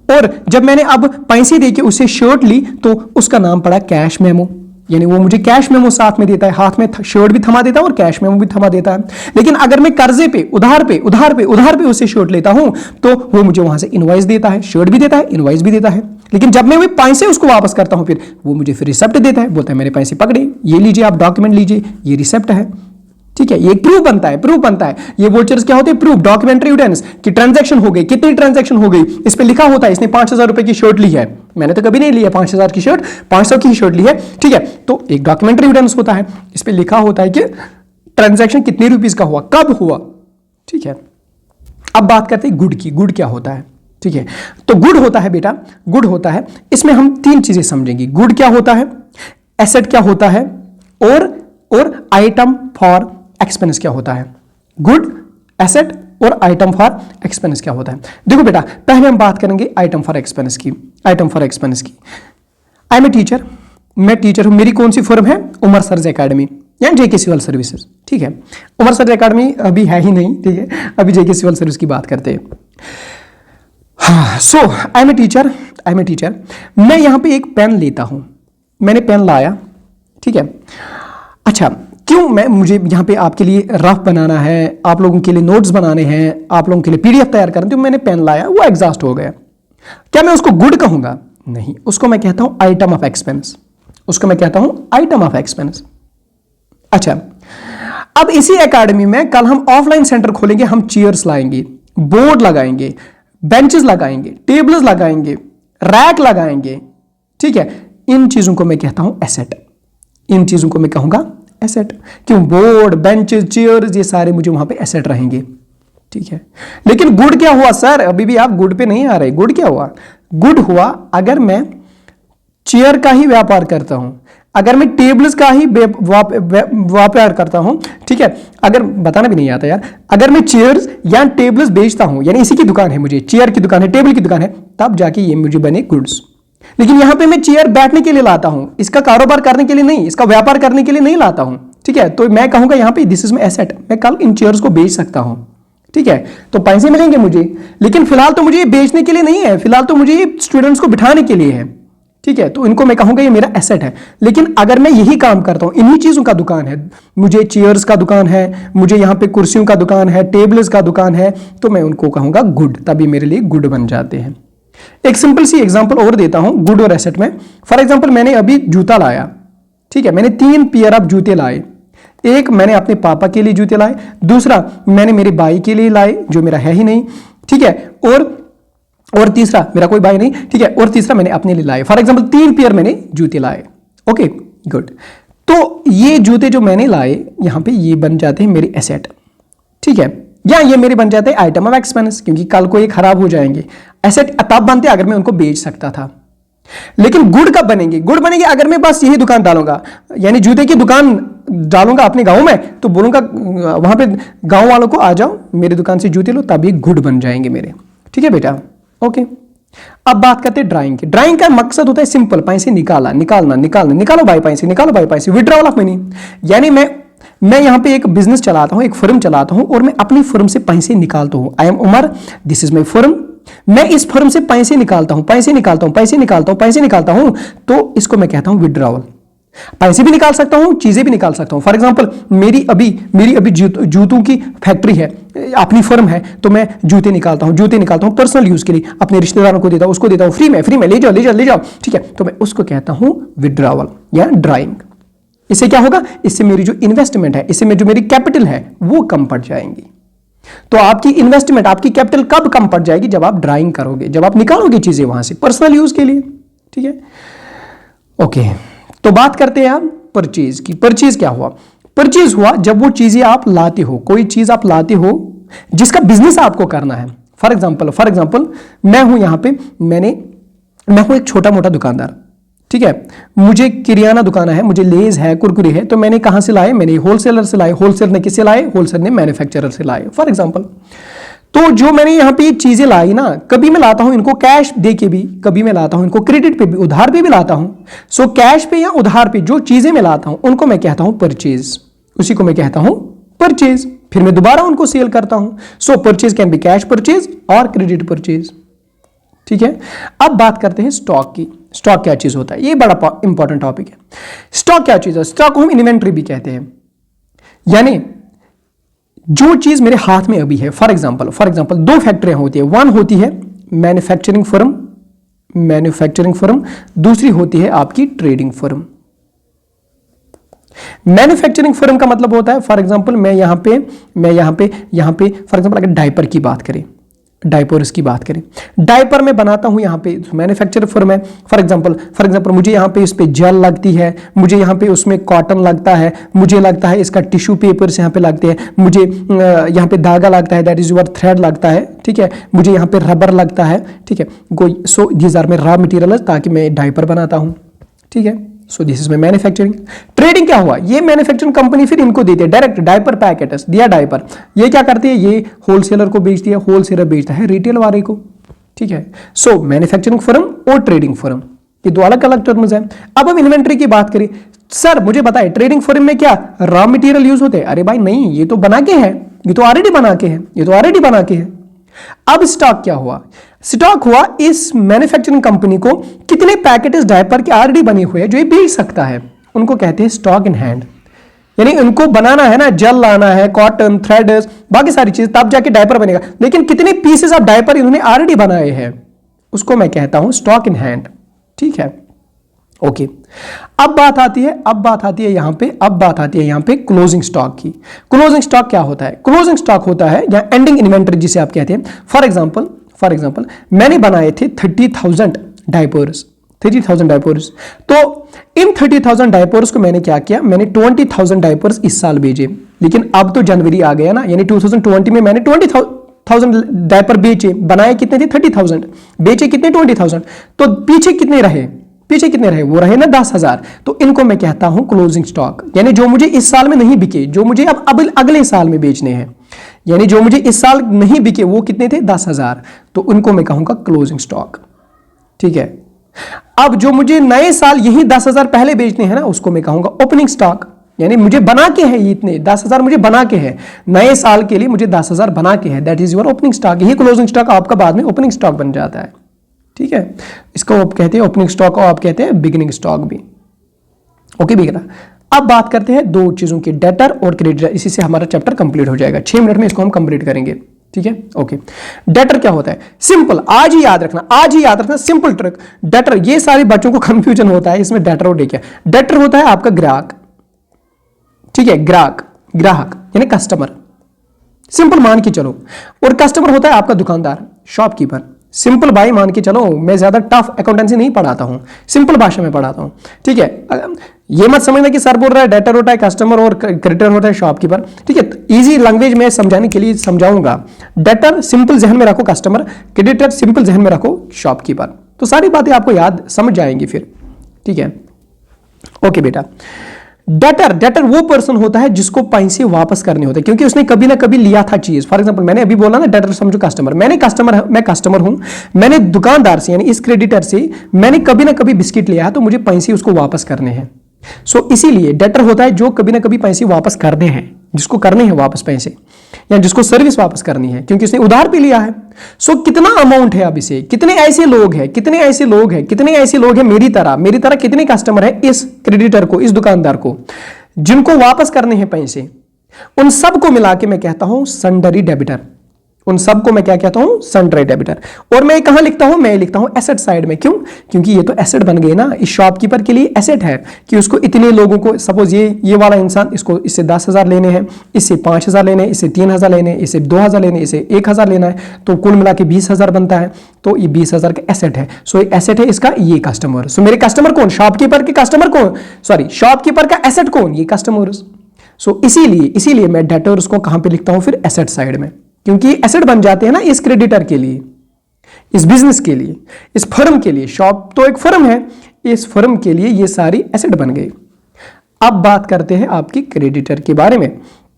और जब मैंने अब पैसे देके उसे शर्ट ली तो उसका नाम पड़ा कैश मेमो, यानी वो मुझे कैश मेमो साथ में देता है, हाथ में शर्ट भी थमा देता है और कैश मेमो भी थमा देता है। लेकिन अगर मैं कर्जे पे उधार पे उससे शर्ट लेता हूं, तो वो मुझे वहां से इनवॉइस देता है, शर्ट भी देता है, इनवॉइस भी देता है। लेकिन जब मैं वो पैसे उसको वापस करता हूं, फिर वो मुझे फिर रिसिप्ट देता है, बोलता है मेरे पैसे पकड़े, ये लीजिए आप डॉक्यूमेंट लीजिए, ये रिसिप्ट है। ठीक है, ये प्रूफ बनता है। ये वोचर्स क्या होते हैं? प्रूफ, डॉक्यूमेंट्री एविडेंस कि ट्रांजैक्शन हो गई, कितनी ट्रांजैक्शन हो गई, इस पे लिखा होता है इसने 5,000 रुपए की शर्ट ली है, मैंने तो कभी नहीं लिया 5,000 की शर्ट, 500 की शर्ट ली है। ठीक है, तो एक डॉक्यूमेंट्री एविडेंस होता है, इस पे लिखा होता है कि ट्रांजैक्शन कितने रुपीस का हुआ, कब हुआ। ठीक है, अब बात करते हैं गुड की। गुड क्या होता है? ठीक है, तो गुड होता है बेटा, गुड होता है, इसमें हम 3 चीजें समझेंगे। गुड क्या होता है, एसेट क्या होता है, और आइटम फॉर एक्सपेंस क्या होता है। गुड, एसेट और आइटम फॉर एक्सपेंस क्या होता है। देखो बेटा, पहले हम बात करेंगे आइटम फॉर एक्सपेंस की। आई एम ए टीचर, मैं टीचर हूं, मेरी कौन सी फर्म है? उमर सर्ज एकेडमी या जेके सिविल सर्विसेज। ठीक है, उमर सर्ज एकेडमी अभी है ही नहीं, ठीक है, अभी जेके सिविल सर्विस की बात करते हैं। सो आई एम ए टीचर, मैं यहां पे एक पेन लेता हूं, मैंने पेन लाया, ठीक है, अच्छा क्यों मुझे यहाँ पे आपके लिए रफ बनाना है, आप लोगों के लिए नोट्स बनाने हैं, आप लोगों के लिए पीडीएफ तैयार करना, तो मैंने पेन लाया, वो एग्जॉस्ट हो गया, क्या मैं उसको गुड कहूंगा? नहीं, उसको मैं कहता हूं आइटम ऑफ एक्सपेंस। अच्छा, अब इसी एकेडमी में कल हम ऑफलाइन सेंटर खोलेंगे, हम चेयर्स लाएंगे, बोर्ड लगाएंगे, बेंचेस लगाएंगे, टेबल्स लगाएंगे, रैक लगाएंगे। ठीक है, इन चीजों को मैं कहता हूं एसेट, इन चीजों को मैं कहूंगा एसेट। क्यों? बोर्ड, बेंचेस, चेयर्स, ये सारे मुझे वहां पे एसेट रहेंगे। ठीक है, लेकिन गुड क्या हुआ सर? अभी भी आप गुड पे नहीं आ रहे। गुड क्या हुआ? गुड हुआ अगर मैं चेयर का ही व्यापार करता हूं, अगर मैं टेबल्स का ही व्यापार करता हूं, ठीक है, अगर बताना भी नहीं आता यार, अगर मैं चेयर्स या टेबल्स बेचता हूं, यानी इसी की दुकान है, मुझे चेयर की दुकान है, टेबल की दुकान है, तब जाके ये मुझे बने गुड्स। लेकिन यहां पे मैं चेयर बैठने के लिए लाता हूं, इसका कारोबार करने के लिए नहीं, इसका व्यापार करने के लिए नहीं लाता हूं, ठीक है, तो मैं कहूंगा यहां पे दिस इज माय एसेट, मैं कल इन चेयर्स को बेच सकता हूं, ठीक है, तो पैसे मिलेंगे मुझे। लेकिन फिलहाल तो मुझे ये बेचने के लिए नहीं है, फिलहाल तो मुझे ये स्टूडेंट्स को बिठाने के लिए है, ठीक है, तो इनको मैं कहूंगा ये मेरा एसेट है। लेकिन अगर मैं यही काम करता हूं, इन्हीं चीजों का दुकान है, मुझे चेयर्स का दुकान है, मुझे यहां पे कुर्सियों का दुकान है, टेबल्स का दुकान है, तो मैं उनको कहूंगा गुड, तभी मेरे लिए गुड बन जाते हैं। एक सिंपल सी एग्जांपल और देता हूं गुड और एसेट में। फॉर एग्जांपल मैंने अभी जूता लाया, ठीक है, मैंने 3 पेयर ऑफ जूते लाए। एक मैंने अपने पापा के लिए जूते लाए, दूसरा मैंने मेरे भाई के लिए लाए जो मेरा है ही नहीं, ठीक है, और तीसरा मेरा कोई भाई नहीं, ठीक है, और तीसरा मैंने अपने लिए लाए। फॉर एग्जांपल 3 पेयर मैंने जूते लाए। ओके गुड, तो ये जूते जो मैंने लाए यहां पे ये बन जाते हैं मेरे एसेट, ठीक है, या ये मेरे बन जाते हैं आइटम ऑफ एक्सपेंस, क्योंकि कल को ये खराब हो जाएंगे। एसेट तब बनते अगर मैं उनको बेच सकता था। लेकिन गुड कब बनेंगे? गुड बनेंगे अगर मैं बस यही दुकान डालूंगा, यानी जूते की दुकान डालूंगा अपने गांव में, तो बोलूंगा वहां पे गांव वालों को आ जाओ मेरी दुकान से जूते लो, तभी गुड बन जाएंगे मेरे, ठीक है बेटा। ओके, अब बात करते हैं ड्राइंग की। ड्राइंग का मकसद होता है सिंपल, पैसे निकालना, निकालो भाई पैसे, निकालो भाई पैसे, विड्रॉल ऑफ मनी। यानी मैं यहां पे एक बिजनेस चलाता हूं, एक फर्म चलाता हूं, और मैं अपनी फर्म से पैसे निकालता हूं। I am Umar, this is my firm, मैं इस फर्म से पैसे निकालता हूं, तो इसको मैं कहता हूं विड्रॉवल। पैसे भी निकाल सकता हूं, चीजें भी निकाल सकता हूं। फॉर एग्जांपल मेरी अभी जूतों की फैक्ट्री है, अपनी फर्म है, तो मैं जूते निकालता हूं पर्सनल यूज के लिए, अपने रिश्तेदारों को देता हूं, उसको देता हूं फ्री में, ले जाओ, ठीक है, तो मैं उसको कहता हूं विड्रॉवल या ड्राइंग। इससे क्या होगा? इससे मेरी जो इन्वेस्टमेंट है, इससे जो मेरी कैपिटल है वो कम पड़ जाएंगी। तो आपकी इन्वेस्टमेंट, आपकी कैपिटल कब कम पड़ जाएगी? जब आप ड्राइंग करोगे, जब आप निकालोगे चीजें वहां से पर्सनल यूज के लिए, ठीक है। ओके, तो बात करते हैं आप परचेज की। परचेज क्या हुआ? परचेज हुआ जब वो चीजें आप लाते हो, कोई चीज आप लाते हो जिसका बिजनेस आपको करना है। फॉर एग्जाम्पल मैं हूं यहां पे, मैं हूं एक छोटा मोटा दुकानदार, ठीक है, मुझे किरियाना दुकान है, मुझे लेज है, कुरकुरे है, तो मैंने कहां से लाए? मैंने होलसेलर से लाए। होलसेलर ने किससे लाए? होलसेलर ने मैन्युफैक्चरर से लाए, फॉर एग्जांपल। तो जो मैंने यहां पे चीजें लाई ना, कभी मैं लाता हूं इनको कैश दे के भी, कभी मैं लाता हूं इनको क्रेडिट पे भी, उधार पे भी लाता हूं। सो कैश पे या उधार पे जो चीजें मैं लाता हूं उनको मैं कहता हूं परचेज, उसी को मैं कहता हूं परचेज। फिर मैं दोबारा उनको सेल करता हूं। सो purchase can be cash purchase और क्रेडिट परचेज, ठीक है। अब बात करते हैं स्टॉक की। स्टॉक क्या चीज होता है? ये बड़ा इंपॉर्टेंट टॉपिक है। स्टॉक क्या चीज है? स्टॉक को हम इन्वेंट्री भी कहते हैं, यानी जो चीज मेरे हाथ में अभी है। फॉर एग्जांपल 2 फैक्ट्रियां होती है, वन होती है मैन्युफैक्चरिंग फर्म, दूसरी होती है आपकी ट्रेडिंग फर्म। मैन्युफैक्चरिंग फर्म का मतलब होता है, फॉर एग्जांपल मैं यहां पे फॉर एग्जांपल अगर डायपर की बात करें, डायपर्स की बात करें, डायपर में बनाता हूं यहां पे, मैन्युफैक्चर फर्म है। फॉर एग्जांपल मुझे यहां पे इस पे जेल लगती है, मुझे यहां पे उसमें कॉटन लगता है, मुझे लगता है इसका टिश्यू पेपर्स यहां पे लगते हैं, मुझे यहां पे धागा लगता है, दैट इज योर थ्रेड लगता है, ठीक है, मुझे यहां पे रबर लगता है, ठीक है। So these are my raw material, ताकि मैं डायपर बनाता हूं, ठीक है। So this is my manufacturing. Trading क्या हुआ? ये मैन्युफैक्चरिंग कंपनी फिर इनको देती है डायरेक्ट डायपर पैकेट्स, दिया डायपर, ये क्या करती है? ये होलसेलर को बेचती है, होलसेलर बेचता है रिटेल वाले को, ठीक है। सो मैन्युफैक्चरिंग फर्म और ट्रेडिंग फर्म, ये 2 अलग अलग टर्म्स हैं। अब हम इन्वेंट्री की बात करें। सर मुझे बताए ट्रेडिंग फर्म में क्या रॉ मटेरियल यूज होते हैं? अरे भाई नहीं, ये तो बना के है, ये तो ऑलरेडी बना के है। अब स्टॉक क्या हुआ? स्टॉक हुआ इस मैन्युफैक्चरिंग कंपनी को कितने पैकेट्स डायपर के ऑलरेडी बने हुए हैं जो ये बेच सकता है, उनको कहते हैं स्टॉक इन हैंड। यानी इनको बनाना है ना, जेल लाना है, कॉटन, थ्रेड्स, बाकी सारी चीज, तब जाके डायपर बनेगा। लेकिन कितने पीसेस ऑफ डायपर इन्होंने ऑलरेडी बनाए हैं, उसको मैं कहता हूं स्टॉक इन हैंड, ठीक है। ओके, अब बात आती है यहां पे क्लोजिंग स्टॉक की। क्लोजिंग स्टॉक क्या होता है? क्लोजिंग स्टॉक होता है या एंडिंग इन्वेंटरी जिसे आप कहते हैं। फॉर एग्जांपल मैंने बनाए थे 30,000 डायपर्स, तो इन 30,000 डायपर्स को मैंने क्या किया? मैंने 20,000 डायपर्स इस साल भेजे। लेकिन अब तो जनवरी आ गया ना, यानी 2020 में मैंने 20,000 डायपर बेचे, बनाए कितने थे? 30,000, बेचे कितने? 20,000। तो पीछे कितने रहे? पीछे कितने रहे, वो रहे ना 10,000, तो इनको मैं कहता हूं क्लोजिंग स्टॉक, यानी जो मुझे इस साल में नहीं बिके, जो मुझे अब अगले साल में बेचने हैं, यानी जो मुझे इस साल नहीं बिके वो कितने थे, 10,000, तो उनको मैं कहूंगा क्लोजिंग स्टॉक। ठीक है, अब जो मुझे नए साल यही 10,000 पहले बेचने हैं ना, उसको मैं कहूंगा ओपनिंग स्टॉक, यानी मुझे बना के है, ये इतने 10,000 मुझे बना के है, नए साल के लिए मुझे 10,000 बना के है, that is your opening stock. यही क्लोजिंग स्टॉक आपका बाद में ओपनिंग स्टॉक बन जाता है। ठीक है, इसको आप कहते हैं ओपनिंग स्टॉक और आप कहते हैं बिगिनिंग स्टॉक भी। ओके बेटा, अब बात करते हैं दो चीजों की, डेटर और क्रेडिटर। इसी से हमारा चैप्टर कंप्लीट हो जाएगा, 6 मिनट में इसको हम कंप्लीट करेंगे। ठीक है, ओके। डेटर क्या होता है, सिंपल, आज ही याद रखना, आज ही याद रखना, सिंपल ट्रिक। डेटर, ये सारे बच्चों को कंफ्यूजन होता है इसमें, डेटर और क्या। डेटर होता है आपका ग्राहक, ठीक है, ग्राहक यानी कस्टमर, सिंपल मान के चलो। और कस्टमर होता है आपका दुकानदार, शॉपकीपर। सिंपल भाई मान के चलो, मैं ज्यादा टफ अकाउंटेंसी नहीं पढ़ाता हूं, सिंपल भाषा में पढ़ाता हूं। ठीक है, ये मत समझना कि सर बोल रहा है डेटर होता है कस्टमर और क्रेडिटर होता है शॉपकीपर। ठीक है, इजी लैंग्वेज में समझाने के लिए समझाऊंगा। डेटर सिंपल जहन में रखो कस्टमर, क्रेडिटर सिंपल जहन में रखो शॉपकीपर, तो सारी बातें आपको याद समझ जाएंगी फिर। ठीक है, ओके बेटा। डेटर वो पर्सन होता है जिसको पैसे वापस करने होते हैं, क्योंकि उसने कभी ना कभी लिया था चीज। फॉर एग्जांपल मैंने अभी बोला ना, डेटर समझो कस्टमर, मैं कस्टमर हूं, मैंने दुकानदार से यानी इस क्रेडिटर से मैंने कभी ना कभी बिस्किट लिया है, तो मुझे पैसे उसको वापस करने हैं। सो इसीलिए डेटर होता है जो कभी ना कभी पैसे वापस करने हैं, जिसको करने हैं वापस पैसे, या जिसको सर्विस वापस करनी है, क्योंकि उसने उधार पे लिया है। सो कितना अमाउंट है अब इसे, कितने ऐसे लोग हैं मेरी तरह कितने कस्टमर है इस क्रेडिटर को, इस दुकानदार को, जिनको वापस करने हैं पैसे, उन सबको मिला के मैं कहता हूं सन्डरी डेबिटर। उन सबको मैं क्या कहता हूं, सन्डरी डेबिटर। और मैं कहां लिखता हूं, मैं लिखता हूं एसेट साइड में। क्यों, क्योंकि ये तो एसेट बन गए ना, इस शॉपकीपर के लिए एसेट है कि उसको इतने लोगों को, सपोज ये वाला इंसान, इसको इससे 10,000 लेने हैं, इससे 5,000 लेने, इससे 3,000 लेने, इससे 2,000 लेने, इससे 1,000 लेना है, तो कुल मिला के 20,000 बनता है। तो ये 20,000 का एसेट है। सो एसेट है इसका ये कस्टमर। सो मेरे कस्टमर कौन, शॉपकीपर के कस्टमर कौन, सॉरी शॉपकीपर का एसेट कौन, ये कस्टमर। सो इसीलिए मैं डेटर्स को कहां पे लिखता हूं फिर, एसेट साइड में, क्योंकि एसेट बन जाते हैं ना इस क्रेडिटर के लिए, इस बिजनेस के लिए, इस फर्म के लिए। शॉप तो एक फर्म है, इस फर्म के लिए ये सारी एसेट बन गई। अब बात करते हैं आपकी क्रेडिटर के बारे में।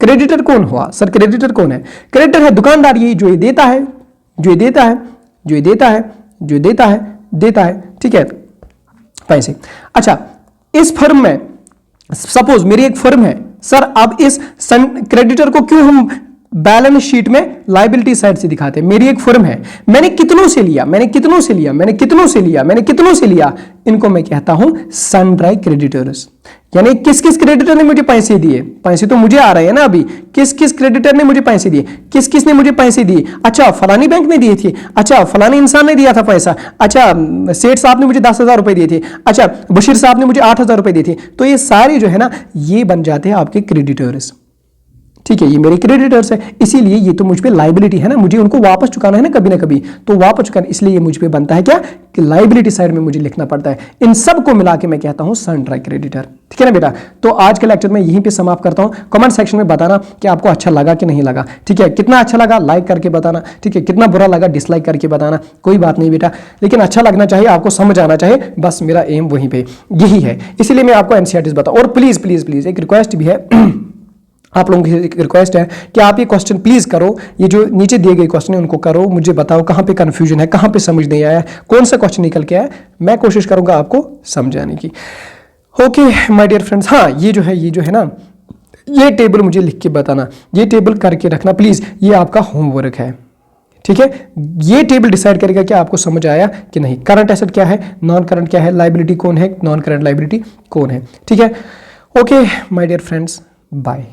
क्रेडिटर कौन हुआ सर, क्रेडिटर कौन है, क्रेडिटर है दुकानदार, ये जो ये देता है, देता है, ठीक है, पैसे। अच्छा, इस फर्म में सपोज मेरी एक फर्म है सर, अब इस क्रेडिटर को क्यों हम बैलेंस शीट में लायबिलिटी साइड से दिखाते हैं। मेरी एक फर्म है, मैंने कितनों से लिया, इनको मैं कहता हूं सनड्राई क्रेडिटर्स। यानी किस किस क्रेडिटर ने मुझे पैसे दिए, पैसे तो मुझे आ रहे हैं ना अभी, किस किस क्रेडिटर ने मुझे पैसे दिए, किस किस ने मुझे पैसे दिए। अच्छा, फलानी बैंक ने दिए थे, अच्छा फलानी इंसान ने दिया था पैसा, अच्छा सेठ साहब ने मुझे 10,000 रुपए दिए थे, अच्छा बशीर साहब ने मुझे 8,000 रुपए दिए थे। तो ये सारे जो है ना, ये बन जाते हैं आपके क्रेडिटर्स। ठीक है, ये मेरे क्रेडिटर्स है, इसीलिए ये तो मुझ पे लायबिलिटी है ना, मुझे उनको वापस चुकाना है ना कभी ना कभी, तो वापस चुकाना, इसलिए ये मुझ पे बनता है क्या, कि लायबिलिटी साइड में मुझे लिखना पड़ता है। इन सब को मिला के मैं कहता हूं सनड्राई क्रेडिटर। ठीक है ना बेटा, तो आज के लेक्चर में यहीं पे समाप्त करता हूं। कमेंट सेक्शन में बताना कि आपको अच्छा लगा कि नहीं लगा। ठीक है, कितना अच्छा लगा लाइक करके बताना, ठीक है, कितना बुरा लगा डिसलाइक करके बताना, कोई बात नहीं बेटा, लेकिन अच्छा लगना चाहिए, आपको समझ आना चाहिए, बस मेरा एम वहीं पे यही है। इसीलिए मैं आपको एनसीईआरटी बताऊं। और प्लीज प्लीज प्लीज एक रिक्वेस्ट भी है, आप लोगों की रिक्वेस्ट है कि आप ये क्वेश्चन प्लीज करो, ये जो नीचे दिए गए क्वेश्चन है उनको करो, मुझे बताओ कहां पे कंफ्यूजन है, कहां पे समझ नहीं आया, कौन सा क्वेश्चन निकल के आया, मैं कोशिश करूंगा आपको समझाने की। ओके माय डियर फ्रेंड्स, हाँ ये जो है ना, ये टेबल मुझे लिख के बताना, ये टेबल करके रखना प्लीज, ये आपका होमवर्क है। ठीक है, ये टेबल डिसाइड करेगा कि आपको समझ आया कि नहीं, करंट एसेट क्या है, नॉन करंट क्या है, लायबिलिटी कौन है, नॉन करंट लायबिलिटी कौन है। ठीक है, okay my dear friends, bye.